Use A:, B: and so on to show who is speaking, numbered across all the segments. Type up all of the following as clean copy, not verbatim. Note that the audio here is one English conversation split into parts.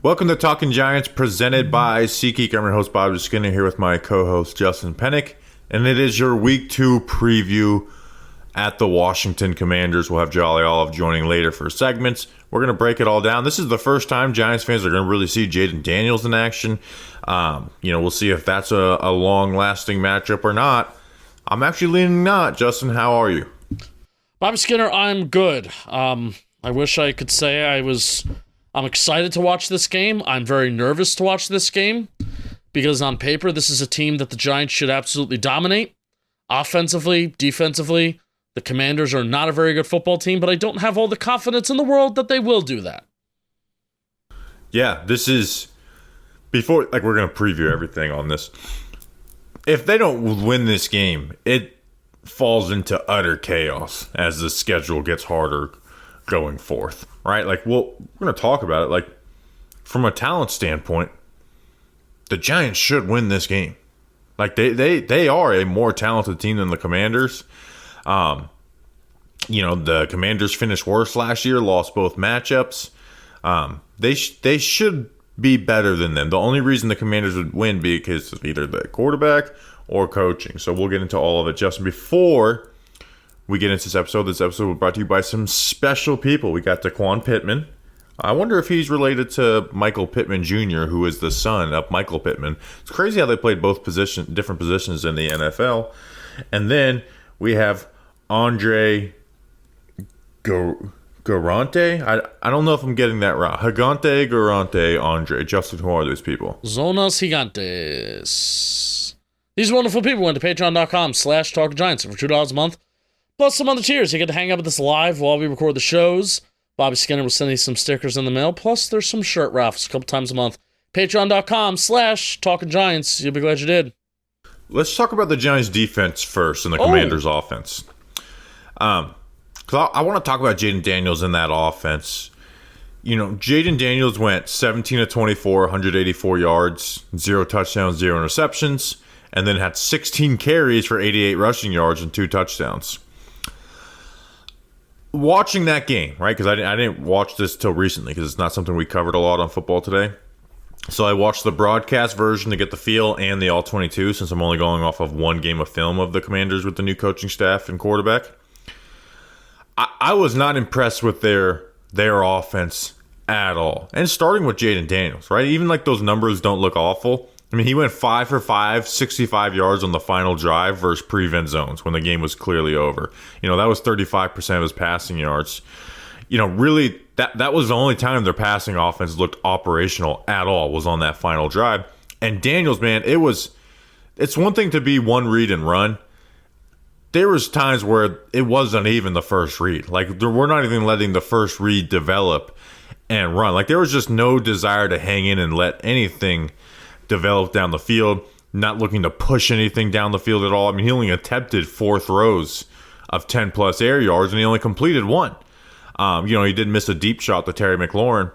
A: Welcome to Talking Giants, presented by SeatGeek. I'm your host, Bob Skinner, here with my co-host, Justin Penik. And it is your Week 2 preview at the Washington Commanders. We'll have Jolly Olive joining later for segments. We're going to break it all down. This is the first time Giants fans are going to really see Jaden Daniels in action. We'll see if that's a long-lasting matchup or not. I'm actually leaning not. Justin, how are you?
B: Bob Skinner, I'm good. I wish I could say I'm excited to watch this game. I'm very nervous to watch this game because on paper, this is a team that the Giants should absolutely dominate. Offensively, defensively, the Commanders are not a very good football team, but I don't have all the confidence in the world that they will do that.
A: Yeah, this is before, we're going to preview everything on this. If they don't win this game, it falls into utter chaos as the schedule gets harder going forth, right? We're going to talk about it. From a talent standpoint, the Giants should win this game. They are a more talented team than the Commanders. The Commanders finished worse last year, lost both matchups. They should be better than them. The only reason the Commanders would win because of either the quarterback or coaching. So we'll get into all of it, Justin. Before we get into this episode was brought to you by some special people. We got Daquan Pittman. I wonder if he's related to Michael Pittman Jr., who is the son of Michael Pittman. It's crazy how they played different positions in the NFL. And then we have Andre Garante. I don't know if I'm getting that right. Garante, Andre. Justin, who are those people?
B: Zonas Gigantes. These wonderful people went to patreon.com/talkgiants for $2 a month. Plus some other tiers. You get to hang out with us live while we record the shows. Bobby Skinner will send you some stickers in the mail. Plus, there's some shirt raffles a couple times a month. Patreon.com/talkinggiants. You'll be glad you did.
A: Let's talk about the Giants' defense first and the Commanders' offense. Because I want to talk about Jaden Daniels in that offense. Jaden Daniels went 17 of 24, 184 yards, 0 touchdowns, 0 interceptions, and then had 16 carries for 88 rushing yards and 2 touchdowns. Watching that game, right, because I didn't watch this till recently because it's not something we covered a lot on Football Today. So I watched the broadcast version to get the feel and the All-22 since I'm only going off of one game of film of the Commanders with the new coaching staff and quarterback. I was not impressed with their offense at all. And starting with Jaden Daniels, right? Even those numbers don't look awful. I mean, he went 5 for 5, 65 yards on the final drive versus prevent zones when the game was clearly over. That was 35% of his passing yards. Really, that was the only time their passing offense looked operational at all was on that final drive. And Daniels, man, it's one thing to be one read and run. There was times where it wasn't even the first read. We're not even letting the first read develop and run. There was just no desire to hang in and let anything develop down the field, not looking to push anything down the field at all. I mean, he only attempted 4 throws of 10-plus air yards, and he only completed 1. He did miss a deep shot to Terry McLaurin.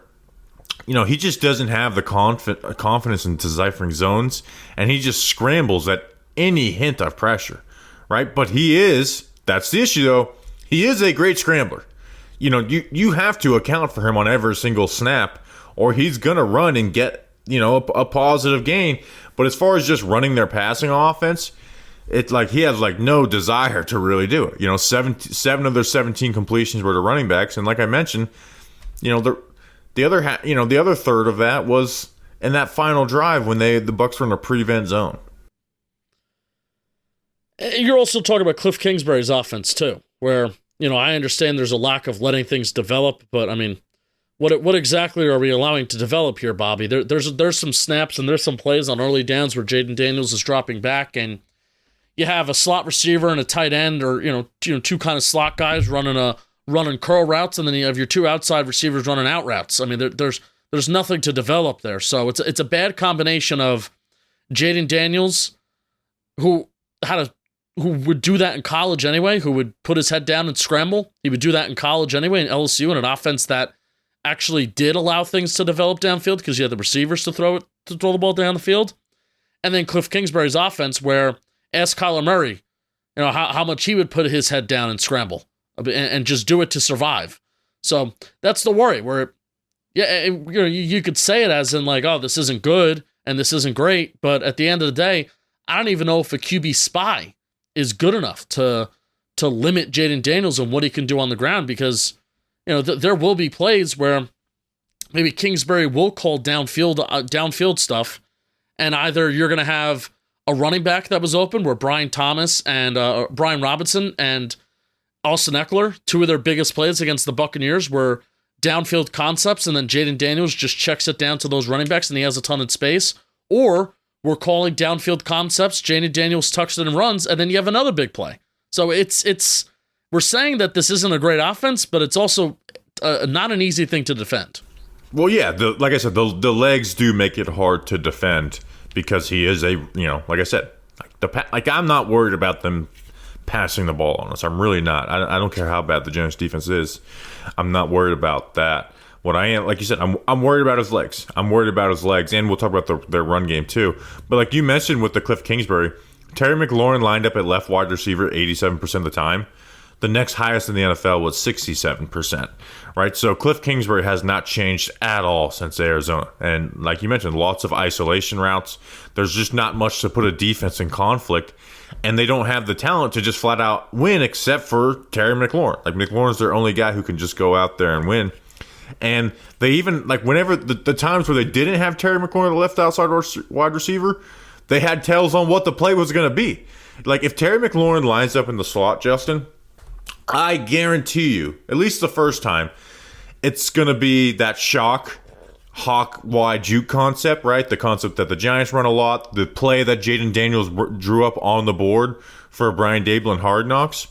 A: He just doesn't have the confidence in deciphering zones, and he just scrambles at any hint of pressure, right? But that's the issue, though, he is a great scrambler. You have to account for him on every single snap, or he's going to run and get a positive gain. But as far as just running their passing offense, it's he has no desire to really do it. 7 of their 17 completions were to running backs, and like I mentioned, the other third of that was in that final drive when the Bucs were in a prevent zone.
B: You're also talking about Cliff Kingsbury's offense too, where I understand there's a lack of letting things develop, but I mean, What exactly are we allowing to develop here, Bobby? There's some snaps and there's some plays on early downs where Jaden Daniels is dropping back, and you have a slot receiver and a tight end, or two kind of slot guys running curl routes, and then you have your 2 outside receivers running out routes. I mean, there's nothing to develop there, so it's a bad combination of Jaden Daniels, who would do that in college anyway, who would put his head down and scramble. He would do that in college anyway in LSU, in an offense that actually did allow things to develop downfield because you had the receivers to throw the ball down the field. And then Cliff Kingsbury's offense, where ask Kyler Murray, how much he would put his head down and scramble and just do it to survive. So that's the worry, where Yeah, and, you could say it as in like, oh, this isn't good and this isn't great, but at the end of the day, I don't even know if a QB spy is good enough to limit Jaden Daniels and what he can do on the ground, because there will be plays where maybe Kingsbury will call downfield stuff, and either you're going to have a running back that was open where Brian Thomas and Brian Robinson and Austin Eckler, two of their biggest plays against the Buccaneers, were downfield concepts, and then Jaden Daniels just checks it down to those running backs and he has a ton of space. Or we're calling downfield concepts, Jaden Daniels tucks it and runs, and then you have another big play. So we're saying that this isn't a great offense, but it's also not an easy thing to defend.
A: Well, yeah, like I said, the legs do make it hard to defend because he is like I said, I'm not worried about them passing the ball on us. I'm really not. I don't care how bad the Giants defense is. I'm not worried about that. What I am, like you said, I'm worried about his legs. I'm worried about his legs, and we'll talk about their run game too. But like you mentioned with the Cliff Kingsbury, Terry McLaurin lined up at left wide receiver 87% of the time. The next highest in the NFL was 67%, right? So Cliff Kingsbury has not changed at all since Arizona. And like you mentioned, lots of isolation routes. There's just not much to put a defense in conflict. And they don't have the talent to just flat out win except for Terry McLaurin. Like McLaurin's their only guy who can just go out there and win. And they even, like whenever the times where they didn't have Terry McLaurin, the left outside wide receiver, they had tells on what the play was going to be. Like if Terry McLaurin lines up in the slot, Justin, I guarantee you, at least the first time, it's going to be that shock, hawk, wide juke concept, right? The concept that the Giants run a lot, the play that Jaden Daniels drew up on the board for Brian Dable and Hard Knocks,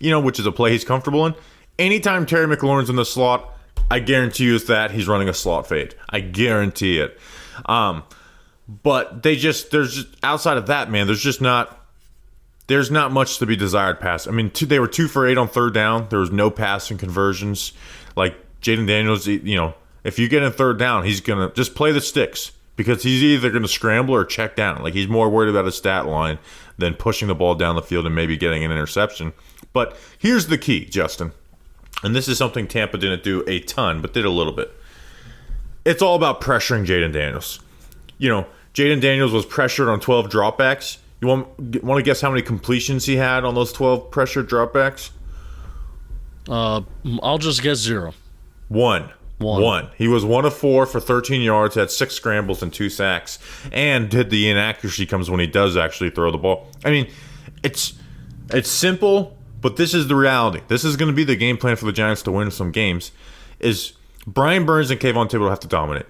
A: which is a play he's comfortable in. Anytime Terry McLaurin's in the slot, I guarantee you that he's running a slot fade. I guarantee it. But there's just outside of that, man, there's not much to be desired pass. I mean, they were 2 for 8 on third down. There was no passing conversions. Like Jaden Daniels, if you get in third down, he's going to just play the sticks because he's either going to scramble or check down. Like he's more worried about his stat line than pushing the ball down the field and maybe getting an interception. But here's the key, Justin. And this is something Tampa didn't do a ton, but did a little bit. It's all about pressuring Jaden Daniels. Jaden Daniels was pressured on 12 dropbacks. You want to guess how many completions he had on those 12 pressured dropbacks?
B: I'll just guess 0.
A: One. He was 1 of 4 for 13 yards, had 6 scrambles and 2 sacks, and the inaccuracy comes when he does actually throw the ball. I mean, it's simple, but this is the reality. This is going to be the game plan for the Giants to win some games. Is Brian Burns and Kayvon Thibodeau have to dominate.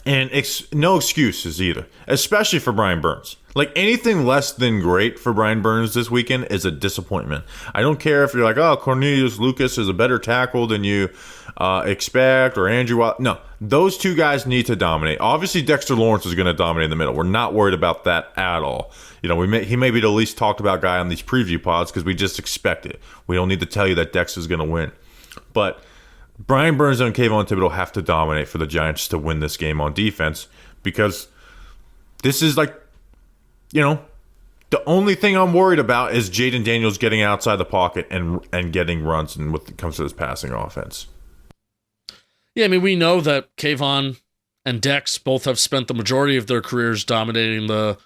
A: And no excuses either, especially for Brian Burns. Like anything less than great for Brian Burns this weekend is a disappointment. I don't care if you're like, oh, Cornelius Lucas is a better tackle than you expect, or Andrew Wild. No, those two guys need to dominate. Obviously, Dexter Lawrence is going to dominate in the middle. We're not worried about that at all. He may be the least talked about guy on these preview pods because we just expect it. We don't need to tell you that Dexter's going to win. But Brian Burns and Kayvon Thibodeau have to dominate for the Giants to win this game on defense, because this is like, the only thing I'm worried about is Jaden Daniels getting outside the pocket and getting runs and when it comes to his passing offense.
B: Yeah, I mean, we know that Kayvon and Dex both have spent the majority of their careers dominating the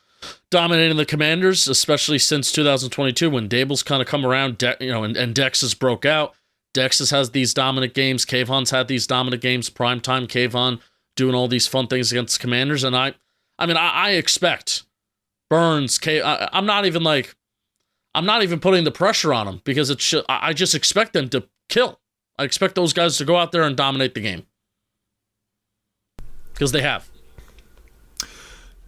B: Commanders, especially since 2022 when Dable's kind of come around, and Dex has broke out. Dex has these dominant games. Kayvon's had these dominant games. Primetime Kayvon doing all these fun things against Commanders, and I expect Burns. I'm not even putting the pressure on them because I just expect them to kill. I expect those guys to go out there and dominate the game because they have.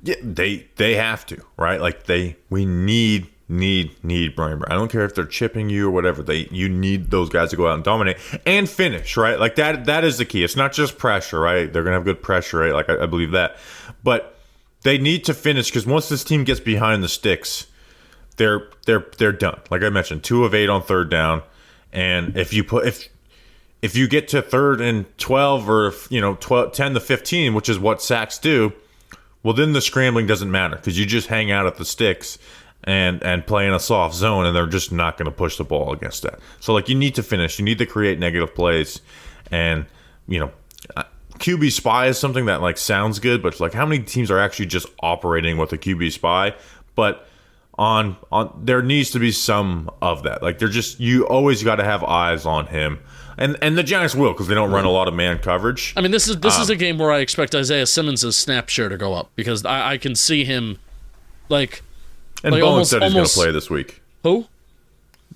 A: Yeah, they have to, right? Like we need Brian Burns. I don't care if they're chipping you or whatever. You need those guys to go out and dominate and finish, right? Like that is the key. It's not just pressure, right? They're gonna have good pressure, right? Like I believe that, but they need to finish because once this team gets behind the sticks, they're done. Like I mentioned, 2 of 8 on third down, and if you get to 3rd and 12 or 10 to 15, which is what sacks do, well then the scrambling doesn't matter because you just hang out at the sticks and play in a soft zone, and they're just not going to push the ball against that. So, you need to finish. You need to create negative plays. And, QB spy is something that like sounds good, but like how many teams are actually just operating with a QB spy? But on there needs to be some of that. Like you always got to have eyes on him. And the Giants will, because they don't run a lot of man coverage.
B: I mean, this is a game where I expect Isaiah Simmons' snap share to go up, because I can see him like.
A: And
B: like
A: Bowen said he's going to play this week.
B: Who?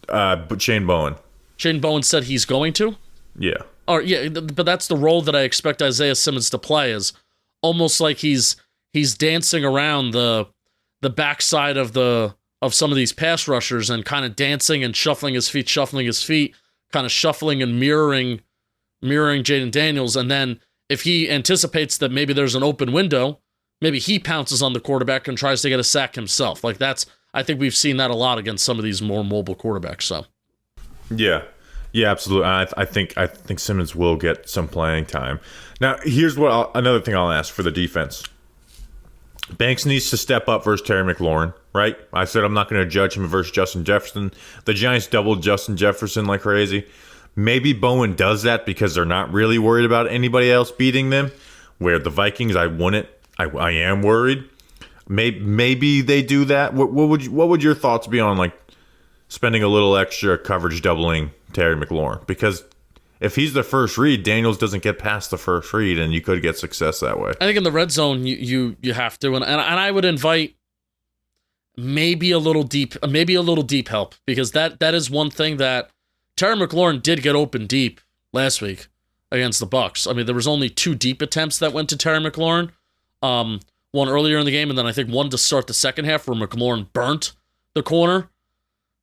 A: But Shane Bowen.
B: Shane Bowen said he's going to.
A: Yeah.
B: Or yeah, but that's the role that I expect Isaiah Simmons to play, is almost like he's dancing around the backside of some of these pass rushers and kind of dancing and shuffling his feet. Kind of shuffling and mirroring Jaden Daniels, and then if he anticipates that maybe there's an open window, maybe he pounces on the quarterback and tries to get a sack himself. Like I think we've seen that a lot against some of these more mobile quarterbacks. So,
A: yeah, absolutely. I think Simmons will get some playing time. Now, here's another thing I'll ask for the defense. Banks needs to step up versus Terry McLaurin, right? I said I'm not going to judge him versus Justin Jefferson. The Giants doubled Justin Jefferson like crazy. Maybe Bowen does that because they're not really worried about anybody else beating them. Where the Vikings, I am worried. Maybe they do that. What would your thoughts be on like spending a little extra coverage doubling Terry McLaurin? Because if he's the first read, Daniels doesn't get past the first read, and you could get success that way.
B: I think in the red zone, you have to, and I would invite maybe a little deep help, because that is one thing that Terry McLaurin did get open deep last week against the Bucs. I mean, there was only 2 deep attempts that went to Terry McLaurin, one earlier in the game, and then I think one to start the second half where McLaurin burnt the corner.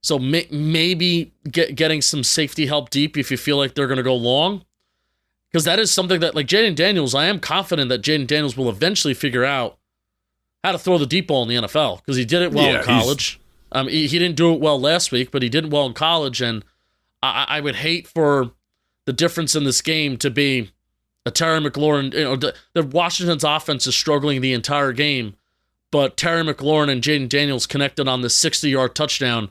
B: So maybe getting some safety help deep if you feel like they're going to go long. Because that is something that, like Jaden Daniels, I am confident that Jaden Daniels will eventually figure out how to throw the deep ball in the NFL. Because he did it well in college. He didn't do it well last week, but he did it well in college. And I would hate for the difference in this game to be a Terry McLaurin. The Washington's offense is struggling the entire game, but Terry McLaurin and Jaden Daniels connected on this 60-yard touchdown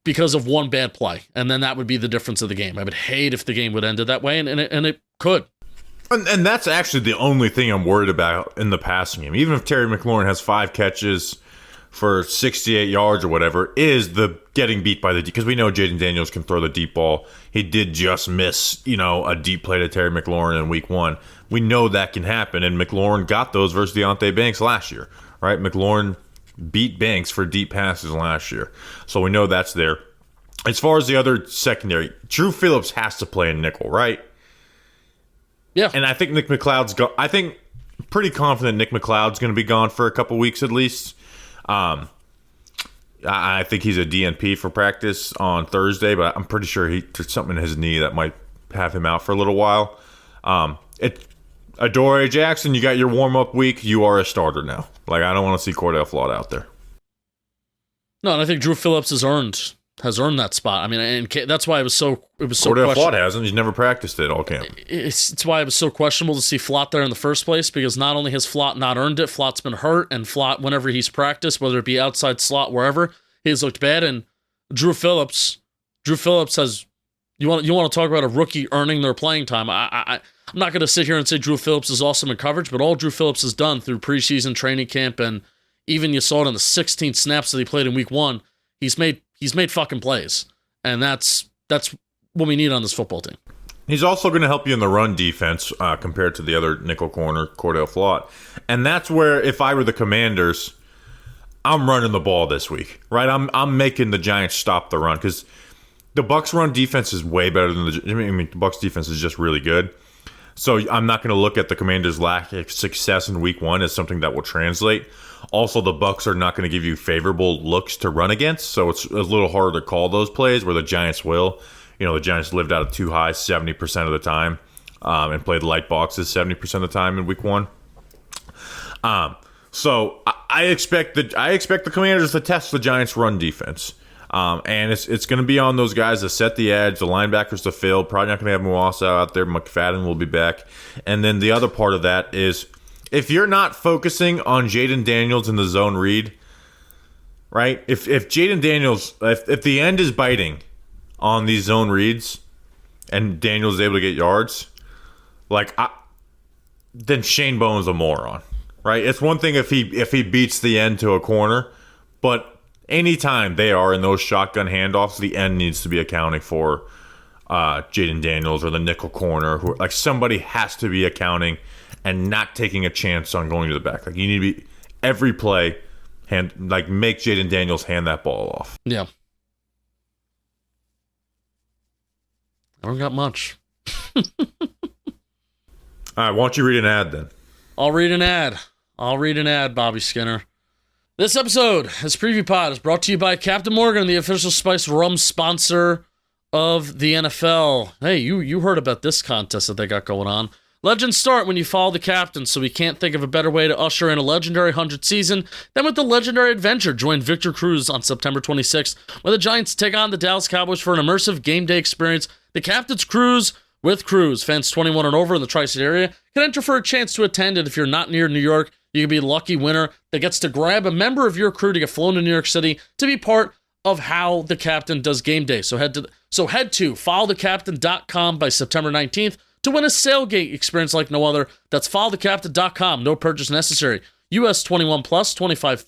B: because of one bad play, and then that would be the difference of the game. I would hate if the game would end it that way, and it could.
A: And that's actually the only thing I'm worried about in the passing game. Even if Terry McLaurin has 5 catches for 68 yards or whatever, is the getting beat by the deep. Because we know Jaden Daniels can throw the deep ball. He did just miss, a deep play to Terry McLaurin in week 1. We know that can happen, and McLaurin got those versus Deontay Banks last year, right? McLaurin beat Banks for deep passes last year. So we know that's there. As far as the other secondary, Drew Phillips has to play in nickel, right?
B: Yeah.
A: And I think Nick McLeod's pretty confident Nick McLeod's going to be gone for a couple weeks at least. I think he's a DNP for practice on Thursday, but I'm pretty sure there's something in his knee that might have him out for a little while. Adoree Jackson, you got your warm-up week. You are a starter now. Like, I don't want to see Cordell Flott out there.
B: No, and I think Drew Phillips has earned that spot. I mean, and that's why it was so
A: Cordell Flott hasn't. He's never practiced it all camp.
B: It's why it was so questionable to see Flott there in the first place, because not only has Flott not earned it, Flott's been hurt, and Flott, whenever he's practiced, whether it be outside slot, wherever, he's looked bad. And Drew Phillips has. You want to talk about a rookie earning their playing time? I'm not going to sit here and say Drew Phillips is awesome in coverage, but all Drew Phillips has done through preseason training camp, and even you saw it on the 16 snaps that he played in week 1, he's made fucking plays, and that's what we need on this football team.
A: He's also going to help you in the run defense compared to the other nickel corner, Cordell Flott, and that's where if I were the Commanders, I'm running the ball this week, right? I'm making the Giants stop the run because the Bucs run defense is way better than the Bucs defense is just really good. So I'm not going to look at the Commanders' lack of success in week 1 as something that will translate. Also, the Bucs are not going to give you favorable looks to run against, so it's a little harder to call those plays where the Giants will. The Giants lived out of too high 70% of the time and played light boxes 70% of the time in week 1. So I expect the Commanders to test the Giants' run defense. And it's going to be on those guys to set the edge, the linebackers to fill. Probably not going to have Muasa out there. McFadden will be back. And then the other part of that is if you're not focusing on Jaden Daniels in the zone read, right? If Jaden Daniels, if the end is biting on these zone reads and Daniels is able to get yards, like then Shane Bowen's a moron, right? It's one thing if he beats the end to a corner, but anytime they are in those shotgun handoffs, the end needs to be accounting for Jaden Daniels or the nickel corner. Like somebody has to be accounting and not taking a chance on going to the back. Like you need to be every play make Jaden Daniels hand that ball off.
B: Yeah. I don't got much.
A: All right, why don't you read an ad then?
B: I'll read an ad, Bobby Skinner. This episode, this preview pod, is brought to you by Captain Morgan, the official spiced rum sponsor of the NFL. Hey, you heard about this contest that they got going on. Legends start when you follow the captain, so we can't think of a better way to usher in a legendary 100th season than with the legendary adventure. Join Victor Cruz on September 26th, when the Giants take on the Dallas Cowboys for an immersive game day experience. The Captain's Cruise with Cruz. Fans 21 and over in the Tri-State area can enter for a chance to attend it. If you're not near New York, you can be a lucky winner that gets to grab a member of your crew to get flown to New York City to be part of how the captain does game day. So head to followthecaptain.com by September 19th to win a sailgate experience like no other. That's followthecaptain.com. No purchase necessary. US 21 plus, 25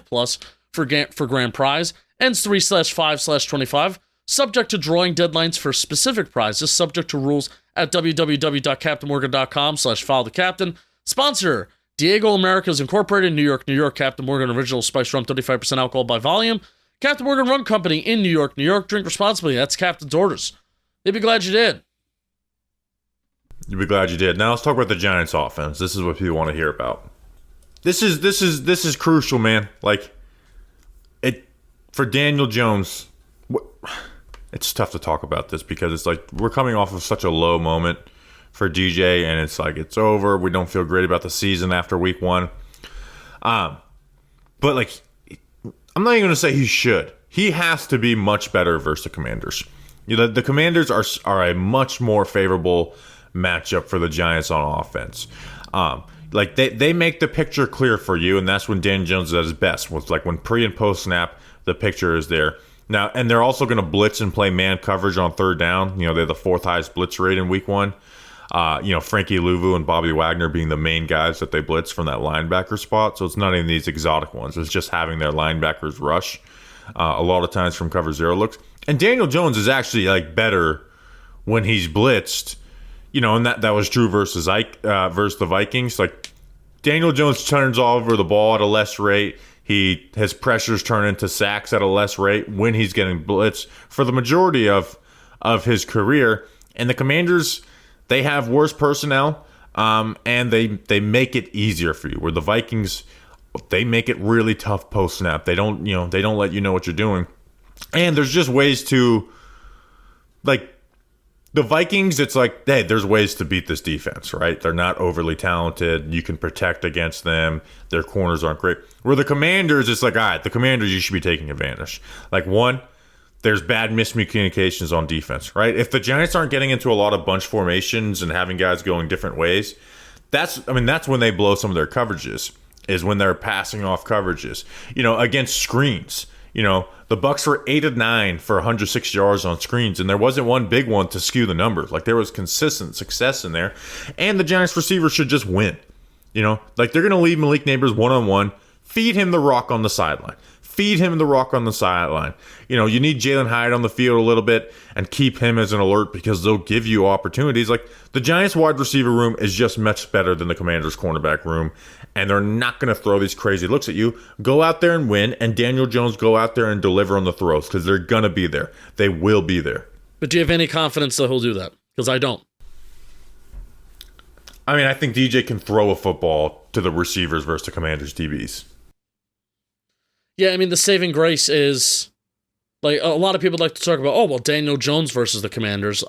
B: plus for grand prize. Ends 3/5/25. Subject to drawing deadlines for specific prizes. Subject to rules at www.captainmorgan.com/followthecaptain. Sponsor, Diego Americas Incorporated, New York, New York. Captain Morgan Original Spice Rum, 35% alcohol by volume. Captain Morgan Rum Company in New York, New York. Drink responsibly. That's Captain's orders. You'd be glad you did.
A: You'd be glad you did. Now let's talk about the Giants offense. This is what people want to hear about. This is crucial, man. Like it for Daniel Jones. It's tough to talk about this because it's like we're coming off of such a low moment for DJ, and it's like it's over. We don't feel great about the season after week 1. But like, I'm not even going to say he should. He has to be much better versus the Commanders. You know, the Commanders are a much more favorable matchup for the Giants on offense. Like they make the picture clear for you, and that's when Daniel Jones is at his best. It's like when pre and post snap, the picture is there. Now, and they're also going to blitz and play man coverage on third down. You know, they're the 4th highest blitz rate in week 1. Frankie Louvu and Bobby Wagner being the main guys that they blitz from that linebacker spot. So it's not even these exotic ones. It's just having their linebackers rush a lot of times from cover 0 looks. And Daniel Jones is actually like better when he's blitzed. You know, and that was true versus the Vikings. Like Daniel Jones turns over the ball at a less rate. His pressures turn into sacks at a less rate when he's getting blitzed for the majority of his career. And the Commanders, they have worse personnel, and they make it easier for you. Where the Vikings, they make it really tough post snap. They don't let you know what you're doing. And there's just ways to, like, the Vikings, it's like, hey, there's ways to beat this defense, right? They're not overly talented. You can protect against them. Their corners aren't great. Where the Commanders, it's like, all right, the Commanders, you should be taking advantage. Like, one, there's bad miscommunications on defense, right? If the Giants aren't getting into a lot of bunch formations and having guys going different ways, that's when they blow some of their coverages, is when they're passing off coverages. You know, against screens. You know, the Bucs were 8 of 9 for 106 yards on screens, and there wasn't one big one to skew the numbers. Like, there was consistent success in there, and the Giants receivers should just win. You know, like, they're going to leave Malik Neighbors one-on-one, feed him the rock on the sideline. Feed him the rock on the sideline. You know, you need Jalen Hyatt on the field a little bit and keep him as an alert because they'll give you opportunities. Like, the Giants wide receiver room is just much better than the Commanders cornerback room, and they're not going to throw these crazy looks at you. Go out there and win, and Daniel Jones go out there and deliver on the throws because they're going to be there. They will be there.
B: But do you have any confidence that he'll do that? Because I don't.
A: I mean, I think DJ can throw a football to the receivers versus the Commanders DBs.
B: Yeah, I mean, the saving grace is, like, a lot of people like to talk about, oh, well, Daniel Jones versus the Commanders.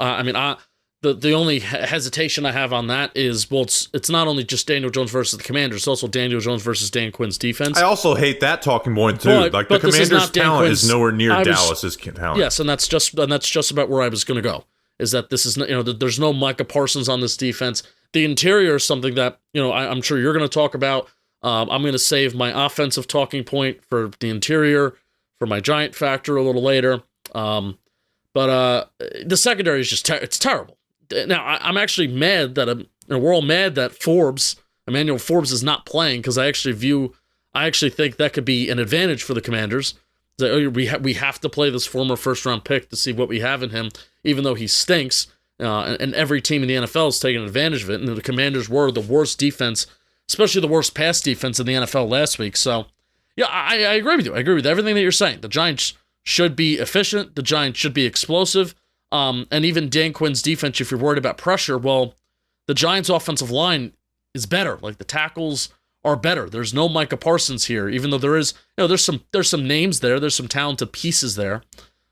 B: The only hesitation I have on that is, well, it's not only just Daniel Jones versus the Commanders, it's also Daniel Jones versus Dan Quinn's defense.
A: I also hate that talking point, too. But the Commanders' talent is nowhere near Dallas's talent.
B: Yes, and that's just about where I was going to go, is that this is, you know, there's no Micah Parsons on this defense. The interior is something that, you know, I'm sure you're going to talk about. I'm going to save my offensive talking point for the interior, for my Giant factor a little later. But the secondary is just it's terrible. Now, I'm actually mad that we're all mad that Emmanuel Forbes is not playing, because I actually think that could be an advantage for the Commanders. We have to play this former first-round pick to see what we have in him, even though he stinks, and every team in the NFL is taking advantage of it, and the Commanders were the worst defense, especially the worst pass defense in the NFL last week. So, yeah, I agree with you. I agree with everything that you're saying. The Giants should be efficient. The Giants should be explosive. And even Dan Quinn's defense, if you're worried about pressure, well, the Giants' offensive line is better. Like, the tackles are better. There's no Micah Parsons here, even though there's some names there. There's some talented pieces there.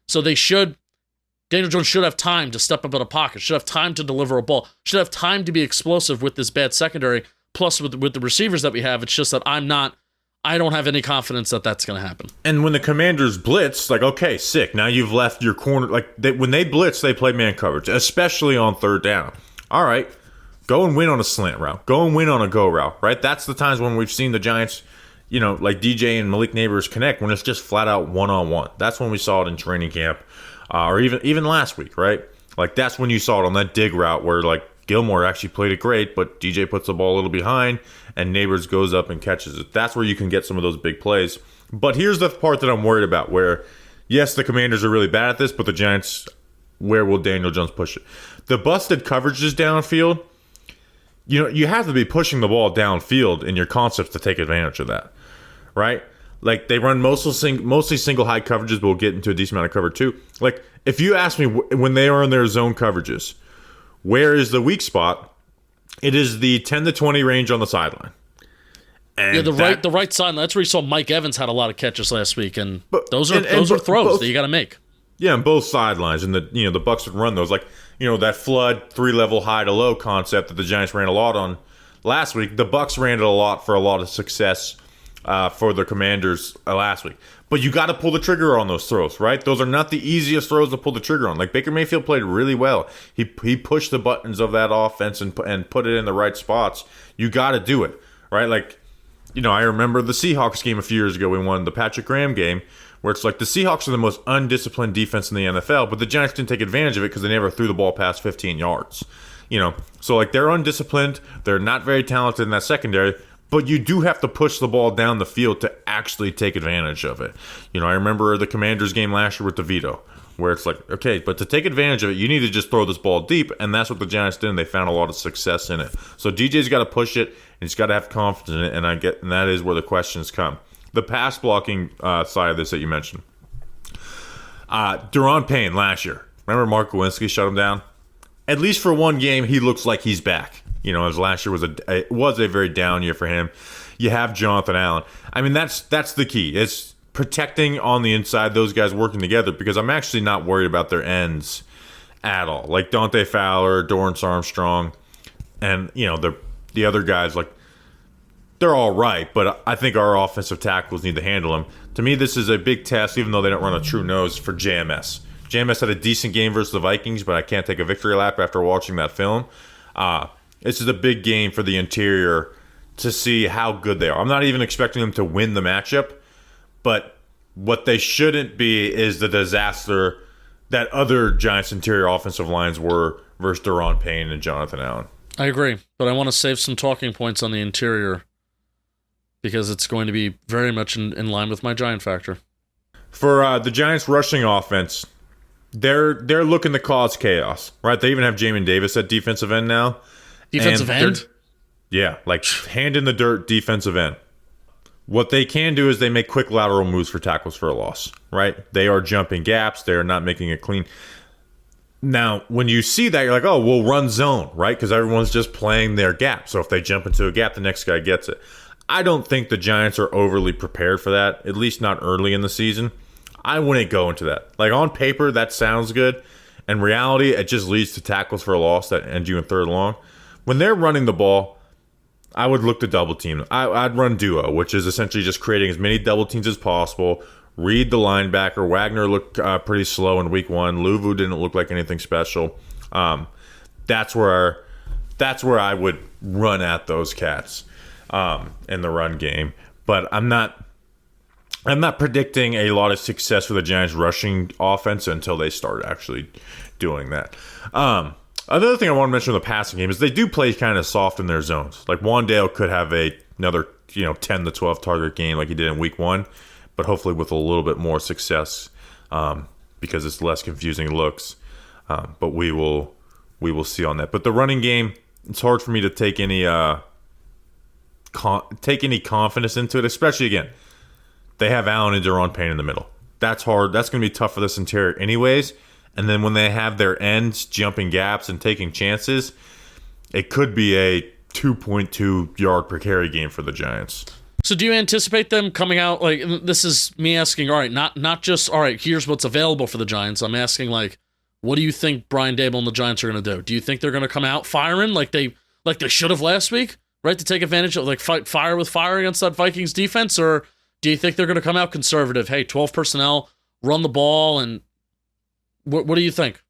B: So Daniel Jones should have time to step up in a pocket, should have time to deliver a ball, should have time to be explosive with this bad secondary. Plus, with the receivers that we have, it's just that I don't have any confidence that that's going to happen.
A: And when the Commanders blitz, like, okay, sick. Now you've left your corner. Like, when they blitz, they play man coverage, especially on third down. All right, go and win on a slant route. Go and win on a go route, right? That's the times when we've seen the Giants, like DJ and Malik Neighbors connect, when it's just flat out one-on-one. That's when we saw it in training camp, or even last week, right? Like, that's when you saw it on that dig route where, like, Gilmore actually played it great, but DJ puts the ball a little behind, and Neighbors goes up and catches it. That's where you can get some of those big plays. But here's the part that I'm worried about, where, yes, the Commanders are really bad at this, but the Giants, where will Daniel Jones push it? The busted coverages downfield, you have to be pushing the ball downfield in your concepts to take advantage of that, right? Like, they run mostly single high coverages, but we'll get into a decent amount of cover too. Like, if you ask me when they are in their zone coverages, where is the weak spot? It is the 10 to 20 range on the sideline. And
B: yeah, the right sideline. That's where you saw Mike Evans had a lot of catches last week, and those are throws that you got to make.
A: Yeah, on both sidelines, and the Bucs would run those, like, that flood 3-level high to low concept that the Giants ran a lot on last week. The Bucs ran it a lot for a lot of success for the Commanders last week. But you got to pull the trigger on those throws, right? Those are not the easiest throws to pull the trigger on. Like, Baker Mayfield played really well. He pushed the buttons of that offense and put it in the right spots. You got to do it, right? Like, I remember the Seahawks game a few years ago. We won the Patrick Graham game, where it's like the Seahawks are the most undisciplined defense in the NFL, but the Giants didn't take advantage of it because they never threw the ball past 15 yards. So, like, they're undisciplined. They're not very talented in that secondary. But you do have to push the ball down the field to actually take advantage of it. I remember the Commanders game last year with DeVito, where it's like, okay, but to take advantage of it, you need to just throw this ball deep, and that's what the Giants did, and they found a lot of success in it. So DJ's got to push it, and he's got to have confidence in it, and that is where the questions come. The pass blocking side of this that you mentioned. Daron Payne last year. Remember Mark Lewinsky shut him down? At least for one game, he looks like he's back. As last year was a very down year for him. You have Jonathan Allen. I mean, that's the key. It's protecting on the inside, those guys working together, because I'm actually not worried about their ends at all. Like Dante Fowler, Dorrance Armstrong, and the other guys, like, they're all right, but I think our offensive tackles need to handle them. To me, this is a big test, even though they don't run a true nose, for JMS. JMS had a decent game versus the Vikings, but I can't take a victory lap after watching that film. This is a big game for the interior to see how good they are. I'm not even expecting them to win the matchup, but what they shouldn't be is the disaster that other Giants interior offensive lines were versus Daron Payne and Jonathan Allen.
B: I agree, but I want to save some talking points on the interior because it's going to be very much in line with my Giant factor.
A: For the Giants rushing offense, they're looking to cause chaos, right? They even have Jamin Davis at defensive end now.
B: Defensive end?
A: Yeah, like hand in the dirt defensive end. What they can do is they make quick lateral moves for tackles for a loss, right? They are jumping gaps. They are not making it clean. Now, when you see that, you're like, oh, we'll run zone, right? Because everyone's just playing their gap. So if they jump into a gap, the next guy gets it. I don't think the Giants are overly prepared for that, at least not early in the season. I wouldn't go into that. Like, on paper, that sounds good. In reality, it just leads to tackles for a loss that end you in third and long. When they're running the ball, I would look to double team. I'd run duo, which is essentially just creating as many double teams as possible. Read the linebacker. Wagner looked pretty slow in week one. Luvu didn't look like anything special. That's where I would run at those cats in the run game. But I'm not predicting a lot of success for the Giants rushing offense until they start actually doing that. Another thing I want to mention in the passing game is they do play kind of soft in their zones. Like Wandale could have another 10 to 12 target game like he did in week 1, but hopefully with a little bit more success because it's less confusing looks. But we will see on that. But the running game, it's hard for me to take any confidence into it, especially again. They have Allen and Daron Payne in the middle. That's hard. That's going to be tough for this interior anyways. And then when they have their ends jumping gaps and taking chances, it could be a 2.2 yard per carry game for the Giants.
B: So do you anticipate them coming out, like, this is me asking, all right, not just, all right, here's what's available for the Giants. I'm asking, like, what do you think Brian Daboll and the Giants are going to do? Do you think they're going to come out firing like they should have last week, right, to take advantage of, like, fight fire with fire against that Vikings defense? Or do you think they're going to come out conservative? Hey, 12 personnel, run the ball, and what do you think?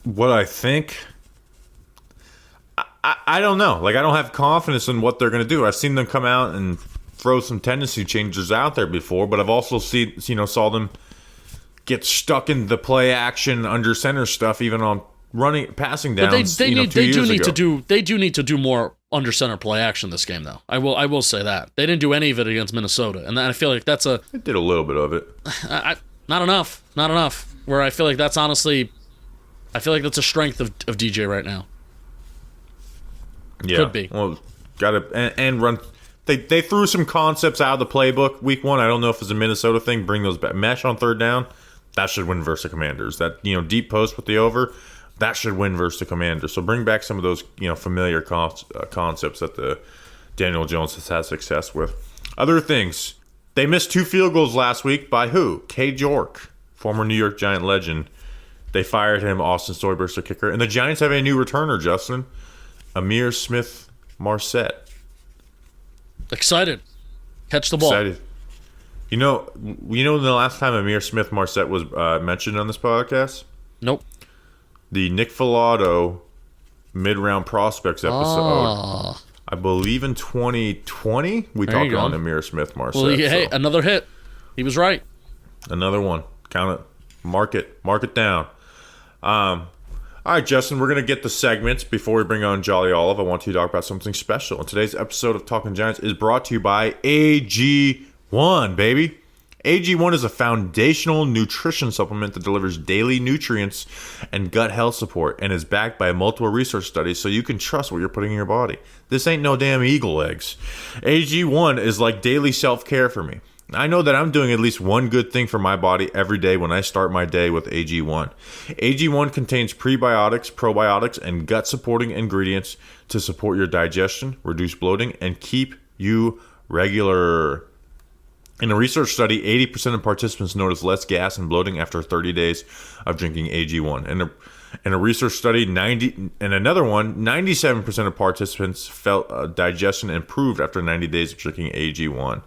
A: What I think, I don't know. Like, I don't have confidence in what they're going to do. I've seen them come out and throw some tendency changers out there before, but I've also saw them get stuck in the play action under center stuff, even on passing downs. But they do need to do more under center play action this game, though. I will say that they didn't do any of it against Minnesota, and I feel like they did a little bit of it.
B: Not enough. Where I feel like that's honestly, I feel like that's a strength of DJ right now.
A: Yeah,
B: could be.
A: Well, and run. They threw some concepts out of the playbook week 1. I don't know if it's a Minnesota thing. Bring those back. Mesh on third down. That should win versus the Commanders. That deep post with the over. That should win versus the Commanders. So bring back some of those familiar concepts that the Daniel Jones has had success with. Other things. They missed 2 field goals last week by who? Kay York, former New York Giant legend. They fired him. Austin Stoiber's the kicker. And the Giants have a new returner, Justin. Amir Smith-Marset.
B: Excited. Catch the ball.
A: Excited. You know the last time Amir Smith-Marset was mentioned on this podcast?
B: Nope.
A: The Nick Filato mid-round prospects episode. I believe in 2020, we talked on Amir Smith-Marset.
B: Well, hey, another hit. He was right.
A: Another one. Count it. Mark it down. All right, Justin, we're going to get the segments. Before we bring on Jolly Olive, I want you to talk about something special. And today's episode of Talking Giants is brought to you by AG1, baby. AG1 is a foundational nutrition supplement that delivers daily nutrients and gut health support and is backed by multiple research studies so you can trust what you're putting in your body. This ain't no damn eagle eggs. AG1 is like daily self-care for me. I know that I'm doing at least one good thing for my body every day when I start my day with AG1. AG1 contains prebiotics, probiotics, and gut-supporting ingredients to support your digestion, reduce bloating, and keep you regular. In a research study, 80% of participants noticed less gas and bloating after 30 days of drinking AG1. In a research study, 97% of participants felt digestion improved after 90 days of drinking AG1.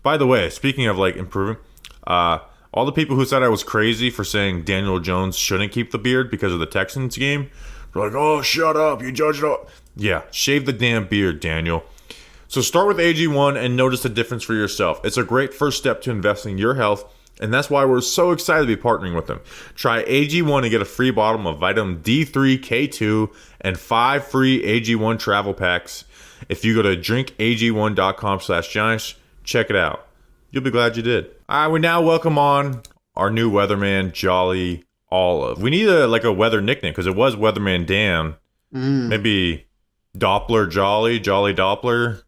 A: By the way, speaking of improving, all the people who said I was crazy for saying Daniel Jones shouldn't keep the beard because of the Texans game, they're like, oh, shut up, you judged it. Yeah, shave the damn beard, Daniel. So start with AG1 and notice the difference for yourself. It's a great first step to investing in your health, and that's why we're so excited to be partnering with them. Try AG1 and get a free bottle of vitamin D3, K2, and 5 free AG1 travel packs. If you go to drinkag1.com/Giants, check it out. You'll be glad you did. All right, we now welcome on our new weatherman, Jolly Olive. We need a weather nickname because it was Weatherman Dan. Maybe Doppler Jolly Doppler.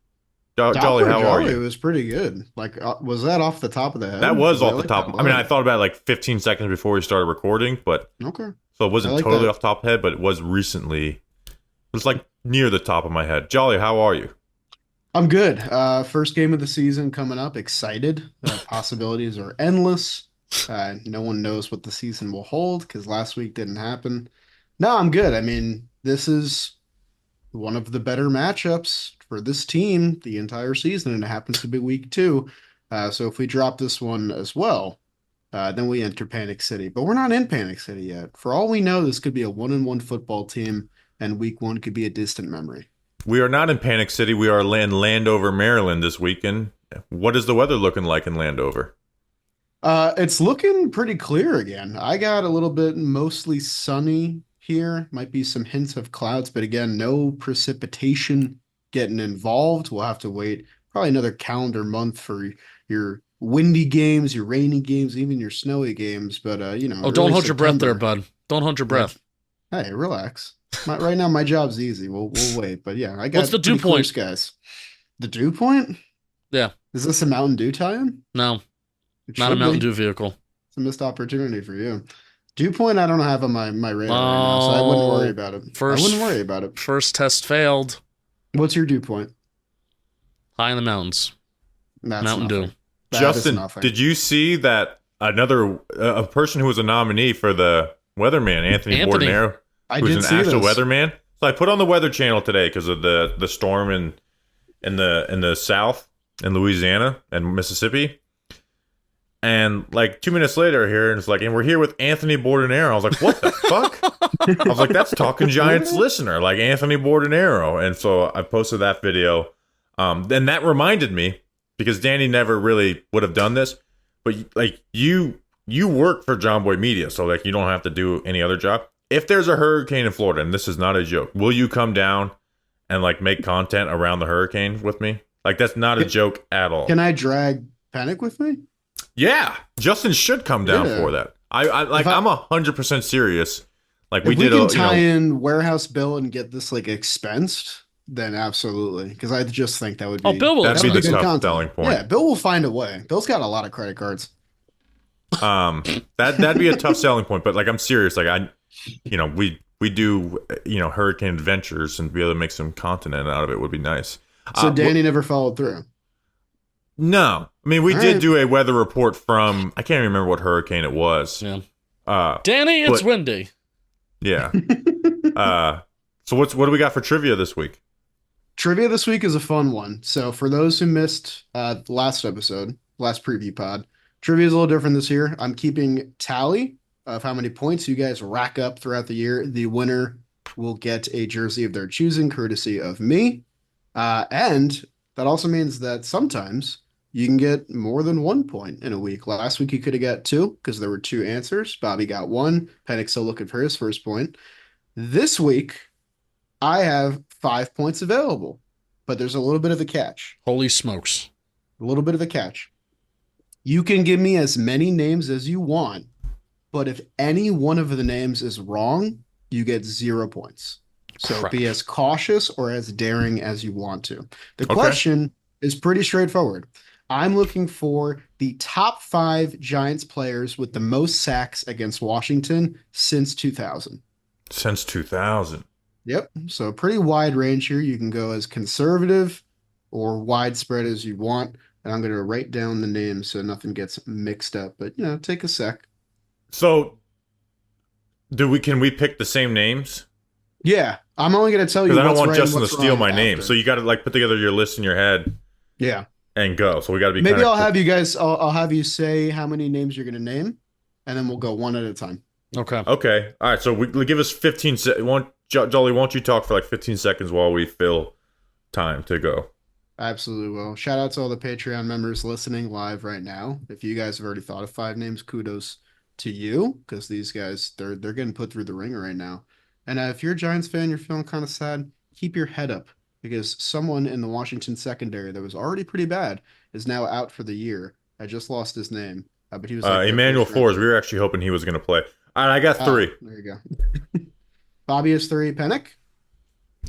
A: Jolly, how are you?
C: It was pretty good. Was that off the top of the head?
A: That was off the top. I mean, I thought about it 15 seconds before we started recording, but
C: okay.
A: So it wasn't totally off the top of the head, but it was recently. It was near the top of my head. Jolly, how are you?
C: I'm good. First game of the season coming up. Excited. Possibilities are endless. No one knows what the season will hold because last week didn't happen. No, I'm good. I mean, this is one of the better matchups for this team the entire season, and it happens to be week 2. So if we drop this one as well, then we enter Panic City. But we're not in Panic City yet. For all we know, this could be a 1-1 football team, and week 1 could be a distant memory.
A: We are not in Panic City. We are in Landover, Maryland this weekend. What is the weather looking like in Landover?
C: It's looking pretty clear again. I got a little bit mostly sunny here. Might be some hints of clouds, but again, no precipitation getting involved. We'll have to wait probably another calendar month for your windy games, your rainy games, even your snowy games. But
B: Oh, don't hold your breath there, bud. Don't hold your breath.
C: Hey, relax. Right now, my job's easy. We'll wait. But yeah, I got
B: What's the dew point,
C: guys? The dew point?
B: Yeah.
C: Is this a Mountain Dew tie-in?
B: No, not a Mountain Dew vehicle.
C: It's a missed opportunity for you. Dew point, I don't have on my radar right now, so I wouldn't worry about it. I wouldn't worry about it.
B: First test failed.
C: What's your dew point?
B: High in the mountains.
C: That's
B: Mountain Dew.
A: Justin, did you see that a person who was a nominee for the Weatherman, Anthony. Bordenero, who's an actual weatherman? So I put on the Weather Channel today because of the storm in the South in Louisiana and Mississippi. And like 2 minutes later here, and it's like, and we're here with Anthony Bordenero. I was like, what the fuck? I was like, that's Talking Giants listener, like Anthony Bordenero. And so I posted that video. Then that reminded me, because Danny never really would have done this, but like you work for John Boy Media, so like you don't have to do any other job. If there's a hurricane in Florida, and this is not a joke, will you come down and like make content around the hurricane with me? Like that's not a joke at all.
C: Can I drag Penik with me?
A: Yeah, Justin should come down for that. I'm 100% serious. Like we can
C: tie in warehouse bill and get this like expensed, then absolutely. Because I just think that would be
A: that'd be the tough selling point.
C: Yeah, Bill will find a way. Bill's got a lot of credit cards.
A: That'd be a tough selling point. But like I'm serious. Like we do hurricane adventures, and to be able to make some content out of it would be nice.
C: So Danny never followed through.
A: No, I mean we did do a weather report from I can't even remember what hurricane it was.
B: Yeah. Danny, it's windy.
A: Yeah. So what do we got for trivia this week?
C: Trivia this week is a fun one. So for those who missed the last episode, last preview pod, trivia is a little different this year. I'm keeping tally of how many points you guys rack up throughout the year. The winner will get a jersey of their choosing, courtesy of me. And that also means that sometimes you can get more than 1 point in a week. Last week you could have got 2 because there were 2 answers. Bobby got 1. Penik's still looking for his first point. This week, I have 5 points available, but there's a little bit of a catch.
B: Holy smokes.
C: A little bit of a catch. You can give me as many names as you want, but if any one of the names is wrong, you get 0 points. So be as cautious or as daring as you want to. The question is pretty straightforward. I'm looking for the top 5 Giants players with the most sacks against Washington since 2000.
A: Since 2000.
C: Yep. So a pretty wide range here. You can go as conservative or widespread as you want. And I'm going to write down the names so nothing gets mixed up. But, take a sec.
A: So can we pick the same names?
C: Yeah. I'm only going to tell you
A: because I don't want
C: right
A: Justin to steal my name. So you got to like put together your list in your head.
C: Yeah.
A: And go. So we got to be.
C: Maybe I'll have you guys. I'll have you say how many names you're going to name, and then we'll go one at a time.
B: Okay.
A: Okay. All right. So we give us 15 seconds. Jolly, why don't you talk for like 15 seconds while we fill time to go?
C: Absolutely will. Shout out to all the Patreon members listening live right now. If you guys have already thought of 5 names, kudos to you, because these guys they're getting put through the ringer right now. And if you're a Giants fan, you're feeling kind of sad, keep your head up. Because someone in the Washington secondary that was already pretty bad is now out for the year. I just lost his name, but he was
A: Emmanuel Forbes. We were actually hoping he was going to play. All right, I got 3.
C: There you go. Bobby has 3. Penik?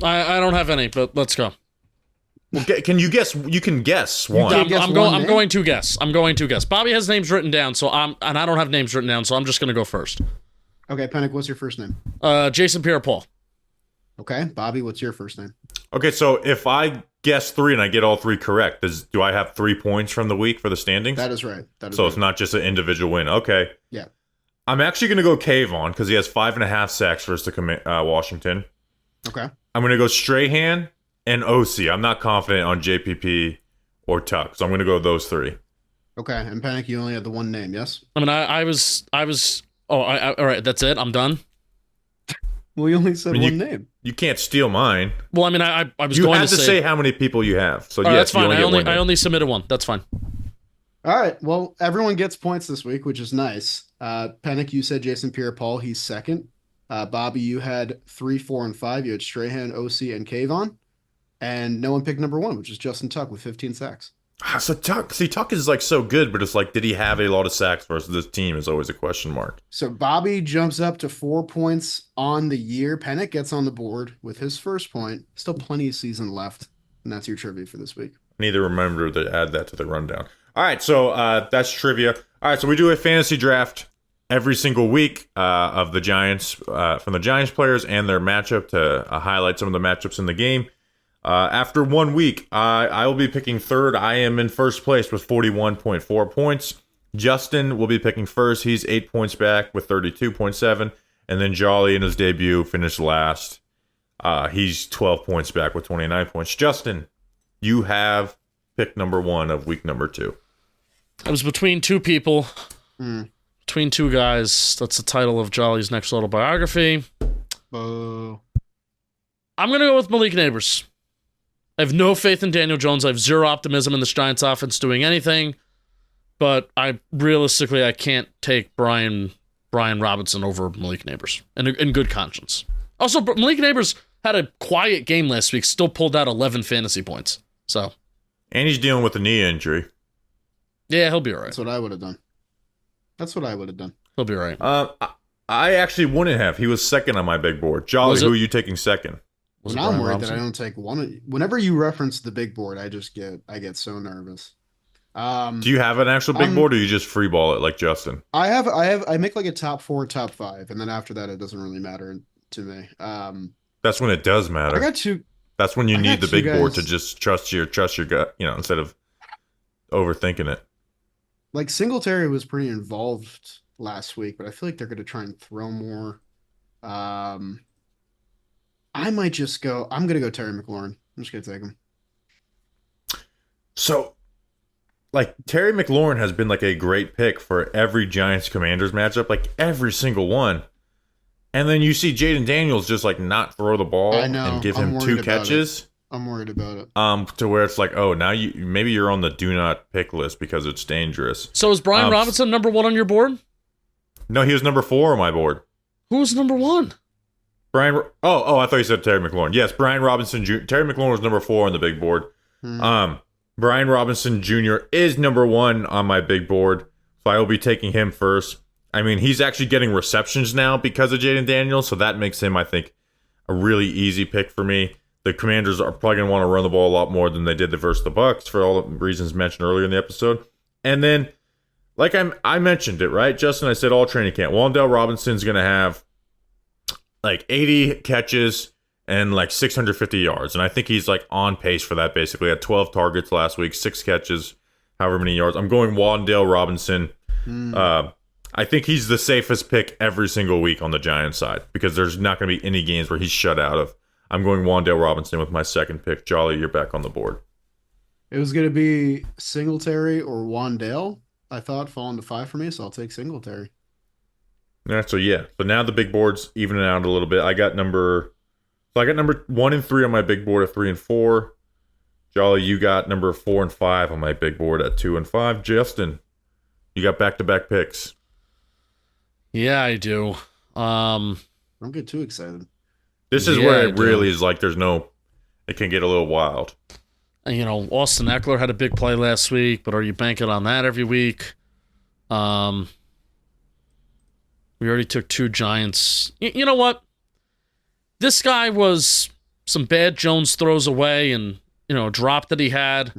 B: I don't have any, but let's go.
A: Well, can you guess? You can guess one.
B: I'm going to guess. Bobby has names written down, and I don't have names written down, so I'm just going to go first.
C: Okay, Penik, what's your first name?
B: Jason Pierre-Paul.
C: Okay, Bobby, what's your first name?
A: Okay, so if I guess 3 and I get all 3 correct, do I have 3 points from the week for the standings?
C: That is right.
A: It's not just an individual win. Okay.
C: Yeah.
A: I'm actually going to go Kayvon because he has 5.5 sacks versus Washington.
C: Okay.
A: I'm going to go Strahan and OC. I'm not confident on JPP or Tuck, so I'm going to go those 3.
C: Okay, and Penik, you only had the one name, yes?
B: I mean, I was. All right, that's it. I'm done.
C: Well, you only said one name.
A: You can't steal mine.
B: Well, I mean, I was
A: going to say... You had to say how many people you have. So, yes,
B: that's fine. I only submitted 1. That's fine.
C: All right. Well, everyone gets points this week, which is nice. Penik, you said Jason Pierre-Paul. He's second. Bobby, you had 3, 4, and 5. You had Strahan, OC, and Kayvon. And no one picked number 1, which is Justin Tuck with 15 sacks.
A: So Tuck is like so good, but it's like, did he have a lot of sacks versus this team is always a question mark.
C: So Bobby jumps up to 4 points on the year. Penik gets on the board with his first point. Still plenty of season left. And that's your trivia for this week.
A: I need to remember to add that to the rundown. All right, so that's trivia. All right, so we do a fantasy draft every single week of the Giants, from the Giants players and their matchup to highlight some of the matchups in the game. After 1 week, I will be picking third. I am in first place with 41.4 points. Justin will be picking first. He's 8 points back with 32.7. And then Jolly in his debut finished last. He's 12 points back with 29 points. Justin, you have pick number 1 of week number 2.
B: I was between two people. Between two guys. That's the title of Jolly's next autobiography.
C: Oh.
B: I'm going to go with Malik Neighbors. I have no faith in Daniel Jones. I have zero optimism in this Giants offense doing anything. But I can't take Brian Robinson over Malik Neighbors in good conscience. Also, Malik Neighbors had a quiet game last week, still pulled out 11 fantasy points. So,
A: and he's dealing with a knee injury.
B: Yeah, he'll be all right.
C: That's what I would have done.
B: He'll be all right.
A: I actually wouldn't have. He was second on my big board. Jolly, who are you taking second?
C: And I'm worried that I don't take one. Whenever you reference the big board, I get so nervous.
A: Do you have an actual big board, or you just free ball it like Justin?
C: I make like a top 4, top 5, and then after that, it doesn't really matter to me.
A: That's when it does matter.
C: I got two.
A: That's when you need the big board to just trust your gut, instead of overthinking it.
C: Like Singletary was pretty involved last week, but I feel like they're going to try and throw more. I'm going to go Terry McLaurin. I'm just going to take him.
A: So, like, Terry McLaurin has been like a great pick for every Giants Commanders matchup, like every single one. And then you see Jaden Daniels just like not throw the ball and give him 2 catches.
C: I'm worried about it.
A: To where it's like, oh, now maybe you're on the do not pick list because it's dangerous.
B: So is Brian Robinson number 1 on your board?
A: No, he was number 4 on my board.
B: Who was number 1?
A: I thought you said Terry McLaurin. Yes, Brian Robinson Jr. Terry McLaurin was number 4 on the big board. Brian Robinson Jr. is number 1 on my big board, so I will be taking him first. I mean, he's actually getting receptions now because of Jaden Daniels, so that makes him, I think, a really easy pick for me. The Commanders are probably going to want to run the ball a lot more than they did versus the Bucs for all the reasons mentioned earlier in the episode. And then, like I mentioned it, right, Justin? I said all training camp. Wan'Dale Robinson's going to have like 80 catches and like 650 yards. And I think he's like on pace for that, basically. Had 12 targets last week, 6 catches, however many yards. I'm going Wan'Dale Robinson. I think he's the safest pick every single week on the Giants side because there's not going to be any games where he's shut out of. I'm going Wan'Dale Robinson with my second pick. Jolly, you're back on the board.
C: It was going to be Singletary or Wan'Dale, I thought, falling to 5 for me, so I'll take Singletary.
A: Yeah, so now the big board's evening out a little bit. I got number 1 and 3 on my big board at 3 and 4. Jolly, you got number 4 and 5 on my big board at 2 and 5. Justin, you got back-to-back picks.
B: Yeah, I do.
C: Don't get too excited.
A: This is where it really is like it can get a little wild.
B: And, Austin Eckler had a big play last week, but are you banking on that every week? We already took 2 Giants. You know what? This guy was some bad Jones throws away and, a drop that he had.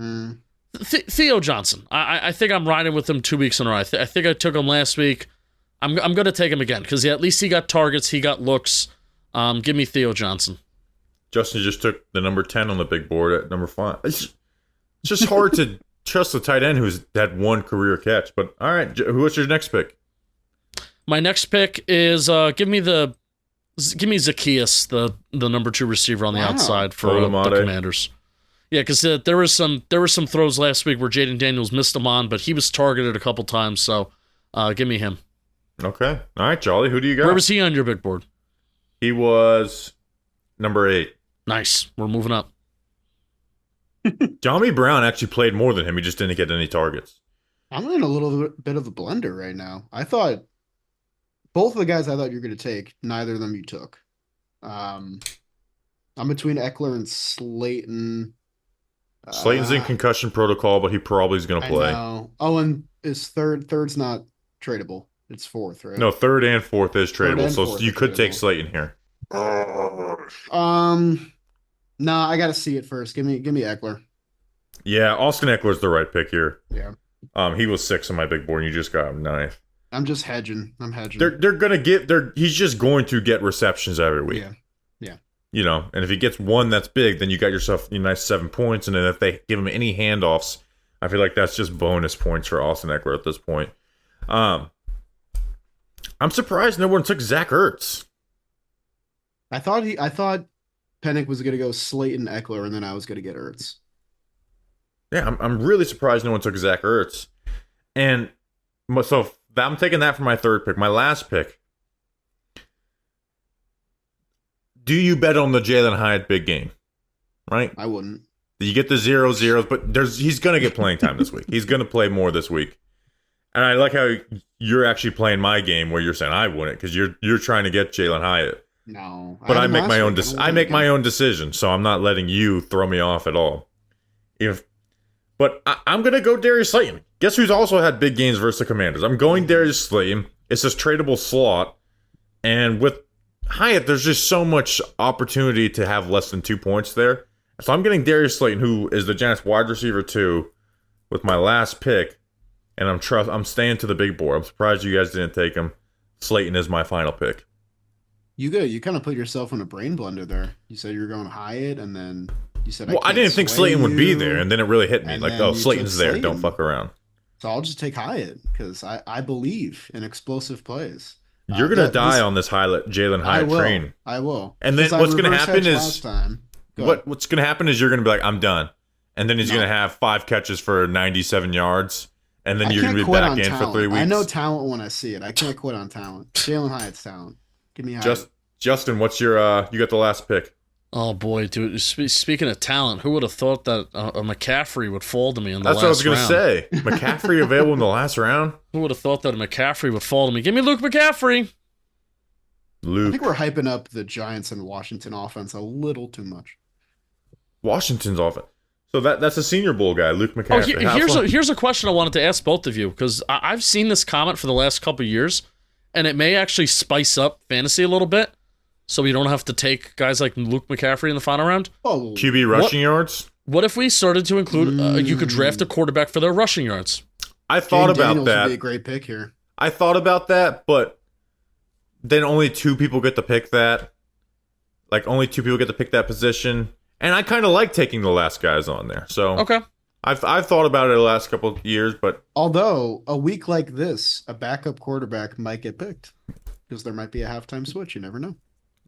B: Theo Johnson. I think I'm riding with him 2 weeks in a row. I think I took him last week. I'm going to take him again because at least he got targets. He got looks. Give me Theo Johnson.
A: Justin just took the number 10 on the big board at number 5. It's just hard to trust the tight end who's had 1 career catch. But all right, what's your next pick?
B: My next pick is give me Zacchaeus, the number 2 receiver on the outside for the Commanders. Yeah, because there were some throws last week where Jaden Daniels missed them on, but he was targeted a couple times. So give me him.
A: Okay. All right, Jolly, who do you got?
B: Where was he on your big board?
A: He was number 8.
B: Nice. We're moving up.
A: Johnny Brown actually played more than him. He just didn't get any targets.
C: I'm in a little bit of a blender right now. I thought both of the guys I thought you were going to take, neither of them you took. I'm between Eckler and Slayton.
A: Slayton's in concussion protocol, but he probably is going to play.
C: I know. Oh, and is third? Third's not tradable. It's fourth, right?
A: No, third and fourth is tradable, so
C: fourth
A: you
C: are
A: could take
C: tradable.
A: Slayton here.
C: No, I got to see it first. Give me Eckler.
A: Yeah, Austin Eckler's the right pick here.
C: Yeah.
A: He was 6 on my big board, and you just got him 9th.
C: I'm just hedging. I'm hedging.
A: They're gonna get he's just going to get receptions every week.
C: Yeah.
A: You know, and if he gets one that's big, then you got yourself a nice 7 points. And then if they give him any handoffs, I feel like that's just bonus points for Austin Eckler at this point. I'm surprised no one took Zach Ertz.
C: I thought Penik was gonna go Slayton Eckler, and then I was gonna get Ertz.
A: Yeah, I'm really surprised no one took Zach Ertz. And so I'm taking that for my third pick. My last pick. Do you bet on the Jalen Hyatt big game? Right?
C: I wouldn't.
A: You get the 0-0s, but he's going to get playing time this week. He's going to play more this week. And I like how you're actually playing my game where you're saying I wouldn't because you're trying to get Jalen Hyatt.
C: No.
A: But I make my own my own decision, so I'm not letting you throw me off at all. But I'm going to go Darius Slayton. Guess who's also had big games versus the Commanders? I'm going Darius Slayton. It's this tradable slot. And with Hyatt, there's just so much opportunity to have less than 2 points there. So I'm getting Darius Slayton, who is the Giants wide receiver 2, with my last pick. And I'm staying to the big board. I'm surprised you guys didn't take him. Slayton is my final pick.
C: You kind of put yourself in a brain blender there. You said you were going Hyatt, and then you said
A: I didn't think Slayton would be there, and then it really hit me.
C: And
A: Like,
C: then
A: oh,
C: you
A: Slayton's
C: took
A: there.
C: Slayton.
A: Don't fuck around.
C: So I'll just take Hyatt because I believe in explosove plays.
A: You're going to die on this Jalen Hyatt train.
C: I will.
A: And then what's going to happen is
C: What's
A: what's going to happen is you're going to be like, I'm done. And then he's going to have 5 catches for 97 yards. And then you're going to be back in for 3 weeks.
C: I know talent when I see it. I can't quit on talent. Jalen Hyatt's talent. Give me Hyatt.
A: Justin, what's your you got the last pick?
B: Oh boy, dude! Speaking of talent, who would have thought that a McCaffrey would fall to me in the last round?
A: That's what I was going to say. McCaffrey available in the last round?
B: Who would have thought that a McCaffrey would fall to me? Give me Luke McCaffrey.
C: I think we're hyping up the Giants and Washington offense a little too much.
A: Washington's offense. So that's a Senior Bowl guy, Luke McCaffrey.
B: Here's a question I wanted to ask both of you because I've seen this comment for the last couple of years, and it may actually spice up fantasy a little bit, so we don't have to take guys like Luke McCaffrey in the final round.
C: Oh,
A: QB rushing yards.
B: What if we started to include? You could draft a quarterback for their rushing yards.
A: I thought about
C: Daniels
A: that.
C: Would be a great pick here.
A: I thought about that, but then only 2 people get to pick that. Like only 2 people get to pick that position. And I kind of like taking the last guys on there. So
B: okay,
A: I've thought about it the last couple of years, but
C: although a week like this, a backup quarterback might get picked because there might be a halftime switch. You never know.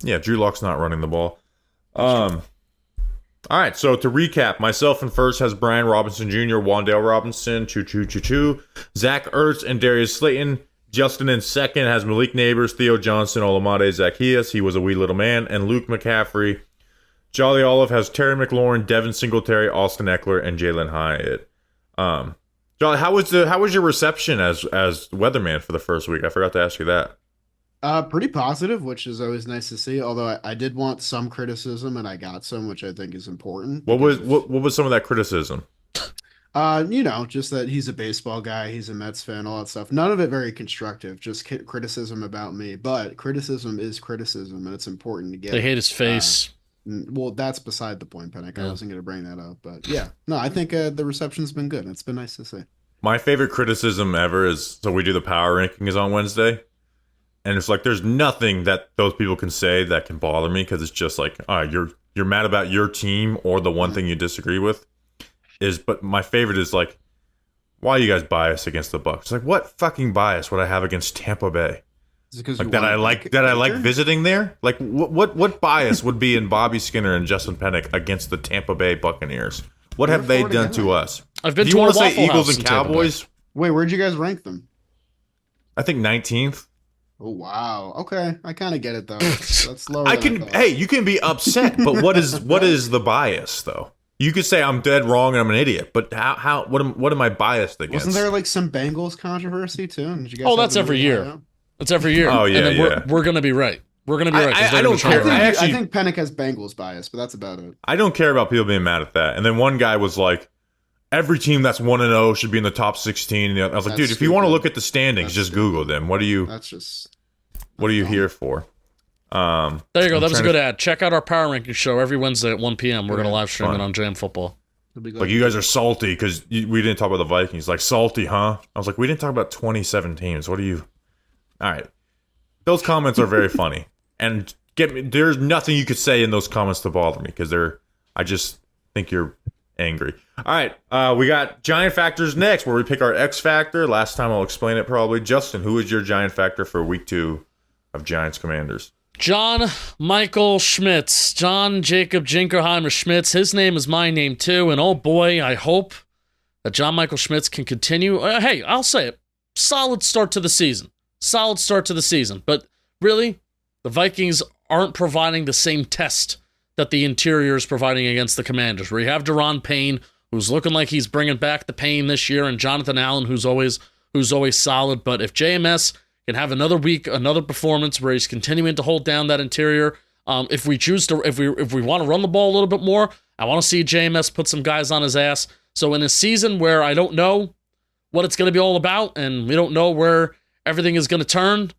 A: Yeah, Drew Lock's not running the ball. All right, so to recap, myself in first has Brian Robinson Jr., Wandale Robinson, choo-choo-choo-choo, Zach Ertz, and Darius Slayton. Justin in second has Malik Neighbors, Theo Johnson, Olamide Zacchaeus, he was a wee little man, and Luke McCaffrey. Jolly Olive has Terry McLaurin, Devin Singletary, Austin Eckler, and Jalen Hyatt. Jolly, how was your reception as Weatherman for the first week? I forgot to ask you that.
C: Pretty positive, which is always nice to see. Although I did want some criticism, and I got some, which I think is important.
A: What was some of that criticism?
C: Just that he's a baseball guy, he's a Mets fan, all that stuff. None of it very constructive, just criticism about me. But criticism is criticism, and it's important to get.
B: They hate his face.
C: Well, that's beside the point, Penik. I wasn't going to bring that up, but yeah, no, I think the reception's been good. It's been nice to see.
A: My favorite criticism ever is so we do the power rankings on Wednesday, and it's like there's nothing that those people can say that can bother me because it's just like, all right, you're mad about your team or the one thing you disagree with. But my favorite is like, why are you guys biased against the Bucs? It's like, what fucking bias would I have against Tampa Bay? Like that I like visiting there? Like what bias would be in Bobby Skinner and Justin Penik against the Tampa Bay Buccaneers? What have they done to us?
B: I've been
A: Do
B: to
A: you
B: a
A: want to say
B: Waffle
A: Eagles
B: House
A: and
B: in Tampa Bay.
A: Cowboys?
C: Wait, where'd you guys rank them?
A: I think 19th.
C: Oh wow. Okay, I kind of get it though. That's lower.
A: Hey, you can be upset, but what is the bias though? You could say I'm dead wrong and I'm an idiot, but what am I biased against?
C: Wasn't there like some Bengals controversy too? Did you guys
B: That's every year. It's every year.
A: Oh, yeah,
B: and then we're going to be right. We're going to be right. 'cause they're
A: I
B: gonna
A: don't
B: try
A: care.
B: to right.
C: I think Penik has Bengals bias, but that's about it.
A: I don't care about people being mad at that. And then one guy was like, every team that's 1-0 should be in the top 16. And I was like, dude, if you want to look at the standings, just Google them. What are you here for?
B: There you go. That was a good ad. Check out our power ranking show every Wednesday at 1 p.m. We're going to live stream it on JM Football.
A: Like, you guys are salty because we didn't talk about the Vikings. Like, salty, huh? I was like, we didn't talk about 27 teams. What are you? All right. Those comments are very funny. And there's nothing you could say in those comments to bother me because I just think you're angry. All right. We got Giant Factors next where we pick our X Factor. Last time I'll explain it probably. Justin, who is your Giant Factor for week 2 of Giants Commanders?
B: John Michael Schmitz. John Jacob Jinkerheimer Schmitz. His name is my name too. And oh boy, I hope that John Michael Schmitz can continue. Hey, I'll say it. Solid start to the season. But really, the Vikings aren't providing the same test that the interior is providing against the Commanders, where you have Daron Payne, who's looking like he's bringing back the pain this year, and Jonathan Allen, who's always solid. But if JMS can have another week, another performance where he's continuing to hold down that interior, if we want to run the ball a little bit more, I want to see JMS put some guys on his ass. So in a season where I don't know what it's going to be all about, and we don't know where everything is going to turn,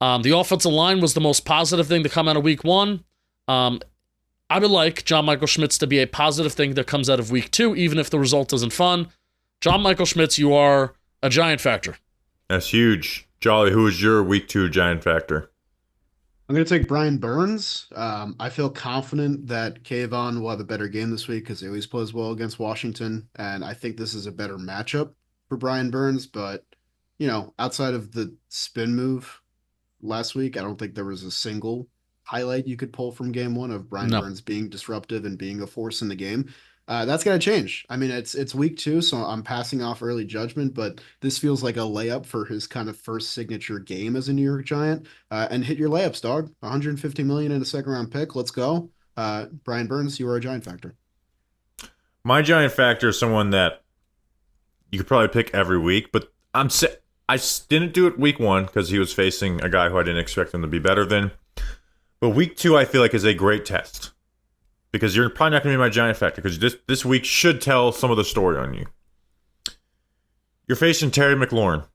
B: the offensive line was the most positive thing to come out of week 1. I would like John Michael Schmitz to be a positive thing that comes out of week 2, even if the result isn't fun. John Michael Schmitz, you are a Giant Factor.
A: That's huge. Jolly, who is your week 2 Giant Factor?
C: I'm going to take Brian Burns. I feel confident that Kayvon will have a better game this week because he always plays well against Washington, and I think this is a better matchup for Brian Burns. But, outside of the spin move last week, I don't think there was a single highlight you could pull from game 1 of Brian Burns being disruptive and being a force in the game. That's got to change. I mean, it's week 2, so I'm passing off early judgment, but this feels like a layup for his kind of first signature game as a New York Giant. And hit your layups, dog. $150 million in a second-round pick. Let's go. Brian Burns, you are a Giant Factor.
A: My Giant Factor is someone that you could probably pick every week, but I didn't do it week 1 because he was facing a guy who I didn't expect him to be better than. But week 2, I feel like, is a great test. Because you're probably not going to be my Giant Factor. Because this week should tell some of the story on you. You're facing Terry McLaurin.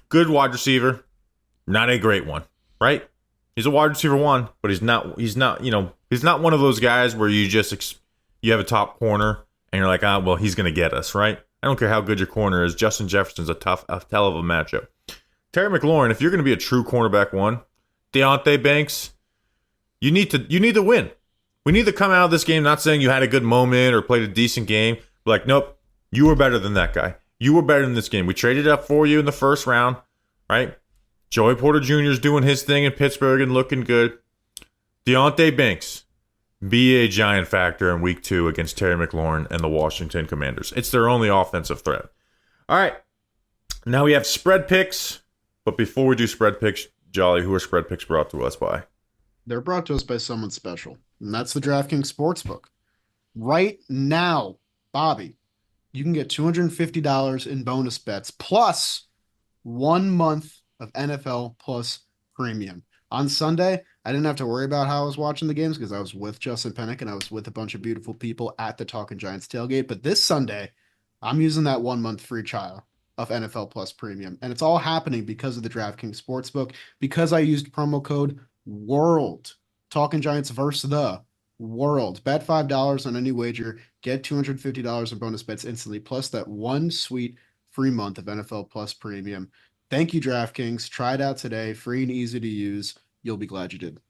A: Good wide receiver. Not a great one. Right? He's a wide receiver 1. But he's not one of those guys where you have a top corner. And you're like, well, he's going to get us. Right? I don't care how good your corner is. Justin Jefferson's a hell of a matchup. Terry McLaurin, if you're going to be a true cornerback 1, Deontay Banks, you need to win. We need to come out of this game not saying you had a good moment or played a decent game. Like, nope, you were better than that guy. You were better than this game. We traded up for you in the first round, right? Joey Porter Jr. is doing his thing in Pittsburgh and looking good. Deontay Banks, be a Giant Factor in week 2 against Terry McLaurin and the Washington Commanders. It's their only offensive threat. All right, now we have spread picks. But before we do spread picks, Jolly, who are spread picks brought to us by?
C: They're brought to us by someone special, and that's the DraftKings Sportsbook. Right now, Bobby, you can get $250 in bonus bets plus 1 month of NFL Plus Premium. On Sunday, I didn't have to worry about how I was watching the games because I was with Justin Penik and I was with a bunch of beautiful people at the Talking Giants tailgate. But this Sunday, I'm using that 1 month free trial of NFL Plus Premium. And it's all happening because of the DraftKings Sportsbook, because I used promo code WORLD. Talking Giants versus the world. Bet $5 on any wager. Get $250 in bonus bets instantly, plus that 1 sweet free month of NFL Plus Premium. Thank you, DraftKings. Try it out today. Free and easy to use. You'll be glad you did.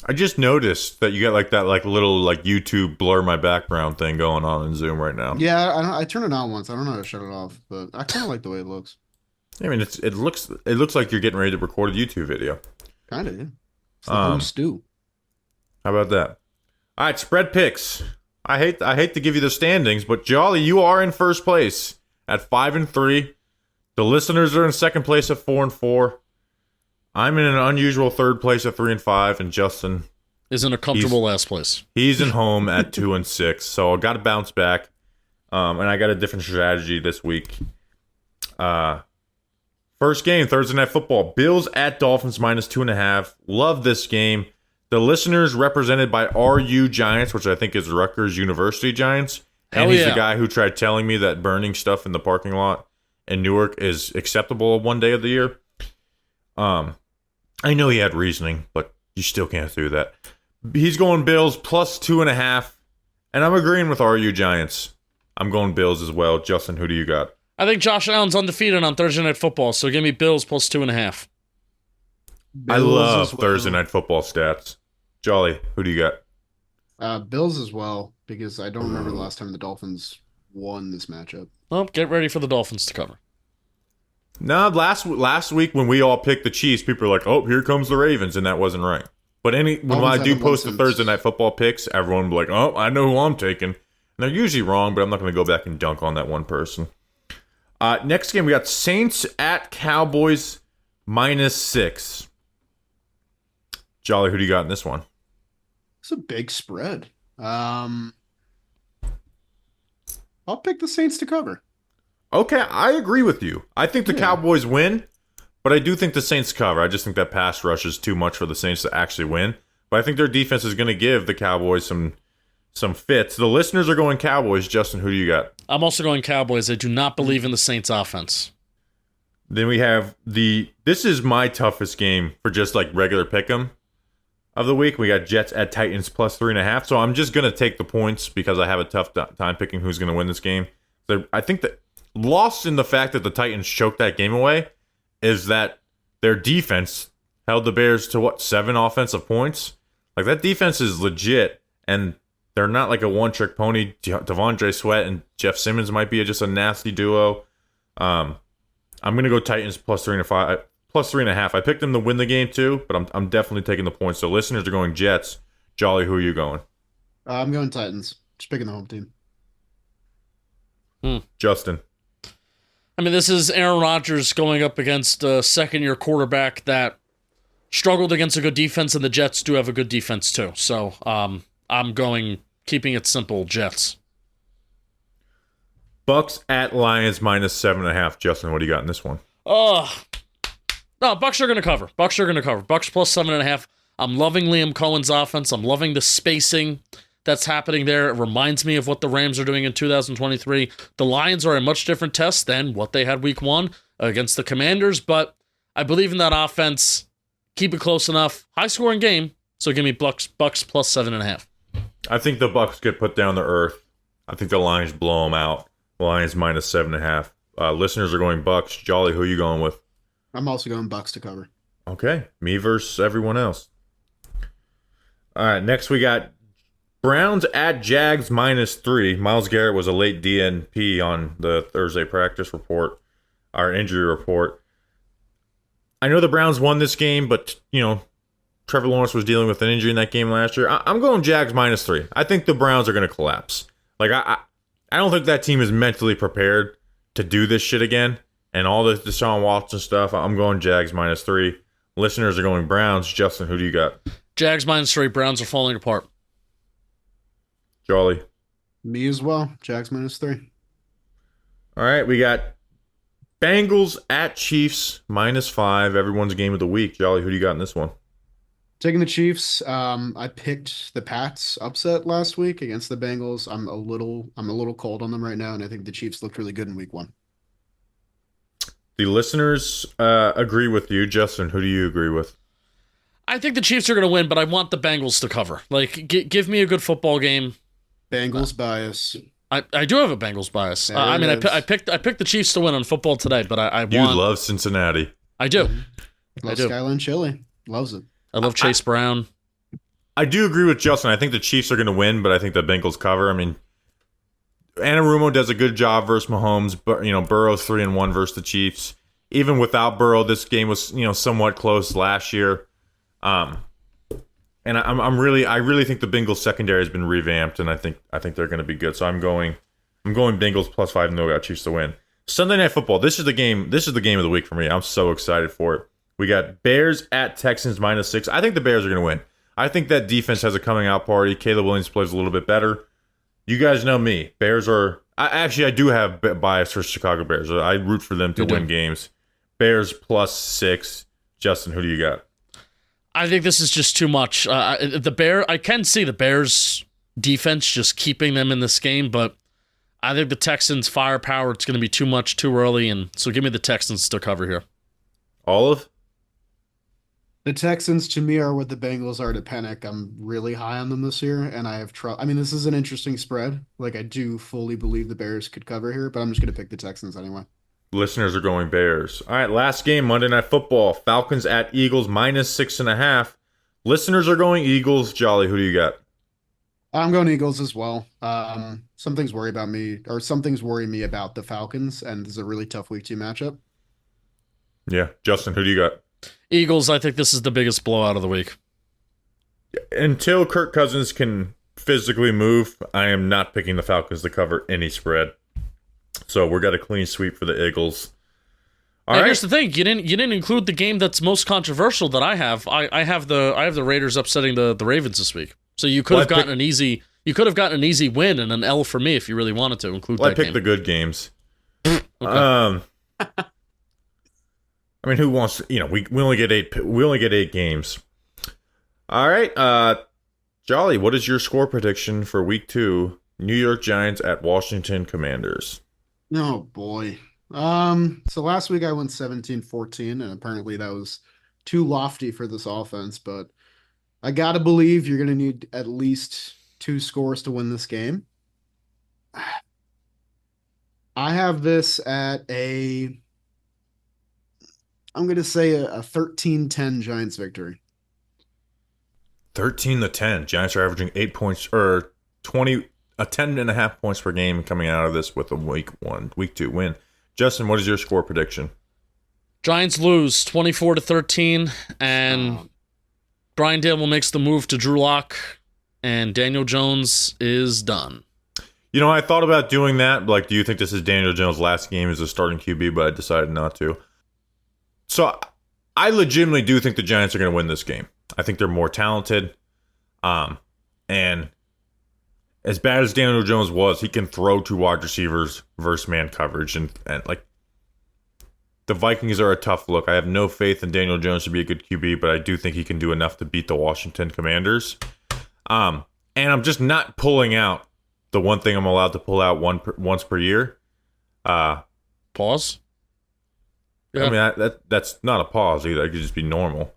A: I just noticed that you got that little YouTube blur my background thing going on in Zoom right now.
C: Yeah, I turned it on once. I don't know how to shut it off, but I kind of like the way it looks.
A: I mean, it looks like you're getting ready to record a YouTube video.
C: Kind of, yeah. It's the whole stew.
A: How about that? All right, spread picks. I hate to give you the standings, but Jolly, you are in first place at 5-3. The listeners are in second place at 4-4. I'm in an unusual third place at 3-5, and Justin
B: is in a comfortable last place.
A: He's in home at 2-6, so I got to bounce back. And I got a different strategy this week. First game, Thursday Night Football. Bills at Dolphins -2.5. Love this game. The listeners represented by RU Giants, which I think is Rutgers University Giants. And he's the guy who tried telling me that burning stuff in the parking lot in Newark is acceptable one day of the year. I know he had reasoning, but you still can't do that. He's going Bills +2.5. And I'm agreeing with RU Giants. I'm going Bills as well. Justin, who do you got?
B: I think Josh Allen's undefeated on Thursday Night Football, so give me Bills +2.5.
A: I love Thursday Night Football stats. Jolly, who do you
C: got? Bills as well, because I don't remember the last time the Dolphins won this matchup.
B: Well, get ready for the Dolphins to cover.
A: No, last week when we all picked the Chiefs, people were like, "Oh, here comes the Ravens," and that wasn't right. But when I do post the Thursday Night Football picks, everyone will be like, "Oh, I know who I'm taking." And they're usually wrong, but I'm not going to go back and dunk on that one person. Next game, we got Saints at Cowboys -6. Jolly, who do you got in this one?
C: It's a big spread. I'll pick the Saints to cover.
A: Okay, I agree with you. I think the Cowboys win, but I do think the Saints cover. I just think that pass rush is too much for the Saints to actually win. But I think their defense is going to give the Cowboys some fits. The listeners are going Cowboys. Justin, who do you got?
B: I'm also going Cowboys. I do not believe in the Saints offense.
A: Then we have this is my toughest game for just like regular pick'em of the week. We got Jets at Titans +3.5. So I'm just going to take the points because I have a tough time picking who's going to win this game. So I think that lost in the fact that the Titans choked that game away is that their defense held the Bears to 7 offensive points. Like that defense is legit, and they're not like a one-trick pony. Devondre Sweat and Jeff Simmons might be just a nasty duo. I'm gonna go Titans +3.5. I picked them to win the game too, but I'm definitely taking the points. So listeners are going Jets. Jolly, who are you going?
C: I'm going Titans. Just picking the home team.
A: Justin.
B: I mean, this is Aaron Rodgers going up against a second-year quarterback that struggled against a good defense, and the Jets do have a good defense too. So I'm going, keeping it simple, Jets.
A: Bucks at Lions -7.5. Justin, what do you got in this one?
B: No, Bucks are going to cover. Bucks +7.5. I'm loving Liam Cohen's offense. I'm loving the spacing that's happening there. It reminds me of what the Rams are doing in 2023. The Lions are a much different test than what they had week 1 against the Commanders, but I believe in that offense. Keep it close enough. High-scoring game, so give me Bucks +7.5.
A: I think the Bucks get put down to earth. I think the Lions blow them out. Lions -7.5. Listeners are going Bucks. Jolly, who are you going with?
C: I'm also going Bucks to cover.
A: Okay, me versus everyone else. All right, next we got Browns at Jags -3. Myles Garrett was a late DNP on the Thursday practice report, our injury report. I know the Browns won this game, but, Trevor Lawrence was dealing with an injury in that game last year. I'm going Jags -3. I think the Browns are going to collapse. Like, I don't think that team is mentally prepared to do this shit again. And all the Deshaun Watson stuff, I'm going Jags -3. Listeners are going Browns. Justin, who do you got?
B: Jags -3. Browns are falling apart.
A: Jolly.
C: Me as well. Jags -3.
A: All right, we got Bengals at Chiefs -5. Everyone's game of the week. Jolly, who do you got in this one?
C: Taking the Chiefs. I picked the Pats upset last week against the Bengals. I'm a little cold on them right now, and I think the Chiefs looked really good in week 1.
A: The listeners agree with you. Justin, who do you agree with?
B: I think the Chiefs are going to win, but I want the Bengals to cover. Like, give me a good football game.
C: Bengals bias.
B: I do have a Bengals bias. I picked the Chiefs to win on football today, but I
A: You love Cincinnati.
B: I do.
C: Love Skyline Chili. Loves it.
B: I love Chase Brown.
A: I do agree with Justin. I think the Chiefs are going to win, but I think the Bengals cover. I mean, Anarumo does a good job versus Mahomes, but Burrow's 3-1 versus the Chiefs. Even without Burrow, this game was somewhat close last year. And I really think the Bengals secondary has been revamped, and I think they're going to be good. So I'm going Bengals +5, and they'll got Chiefs to win. Sunday Night Football. This is the game. This is the game of the week for me. I'm so excited for it. We got Bears at Texans -6. I think the Bears are going to win. I think that defense has a coming out party. Caleb Williams plays a little bit better. You guys know me. Bears are. I do have bias for Chicago Bears. I root for them to win games. Bears +6. Justin, who do you got?
B: I think this is just too much. I can see the Bears defense just keeping them in this game, but I think the Texans' firepower, it's going to be too much too early, and so give me the Texans to cover here.
A: Olive?
C: The Texans, to me, are what the Bengals are to Penik. I'm really high on them this year, and I have trouble. I mean, this is an interesting spread. Like, I do fully believe the Bears could cover here, but I'm just going to pick the Texans anyway.
A: Listeners are going Bears. All right, last game, Monday Night Football. Falcons at Eagles, -6.5. Listeners are going Eagles. Jolly, who do you got?
C: I'm going Eagles as well. Some things worry me about the Falcons, and this is a really tough week 2 matchup.
A: Yeah. Justin, who do you got?
B: Eagles, I think this is the biggest blowout of the week.
A: Until Kirk Cousins can physically move, I am not picking the Falcons to cover any spread. So we're got a clean sweep for the Eagles. All right.
B: Here's the thing: you didn't include the game that's most controversial that I have. I have the Raiders upsetting the Ravens this week. So you could have gotten an easy win and an L for me if you really wanted to include that game.
A: I picked the good games.
B: Okay.
A: I mean, who wants to, we only get 8 games. All right, Jolly, what is your score prediction for week 2? New York Giants at Washington Commanders.
C: Oh boy. So last week I went 17-14, and apparently that was too lofty for this offense, but I gotta believe you're gonna need at least 2 scores to win this game. I have this at I'm going to say a 13-10 Giants victory.
A: 13-10. Giants are averaging 8 points or 10.5 points per game coming out of this with a week 2 win. Justin, what is your score prediction?
B: Giants lose 24-13, and Brian Dable makes the move to Drew Lock, and Daniel Jones is done.
A: I thought about doing that. Like, do you think this is Daniel Jones' last game as a starting QB? But I decided not to. So I legitimately do think the Giants are going to win this game. I think they're more talented. And as bad as Daniel Jones was, he can throw 2 wide receivers versus man coverage. And like, the Vikings are a tough look. I have no faith in Daniel Jones to be a good QB, but I do think he can do enough to beat the Washington Commanders. And I'm just not pulling out the one thing I'm allowed to pull out once per year.
B: Pause? Yeah.
A: I mean, that's not a pause either. It could just be normal.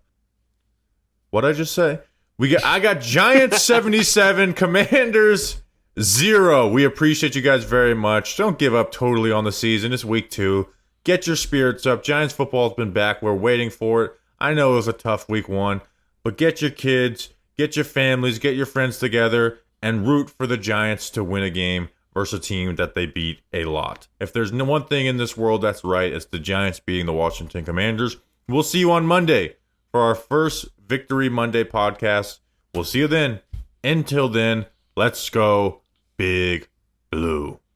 A: What'd I just say? I got Giants 77, Commanders 0. We appreciate you guys very much. Don't give up totally on the season. It's week 2. Get your spirits up. Giants football has been back. We're waiting for it. I know it was a tough week 1, but get your kids, get your families, get your friends together, and root for the Giants to win a game versus a team that they beat a lot. If there's no one thing in this world that's right, it's the Giants beating the Washington Commanders. We'll see you on Monday for our first Victory Monday podcast. We'll see you then. Until then, let's go Big Blue.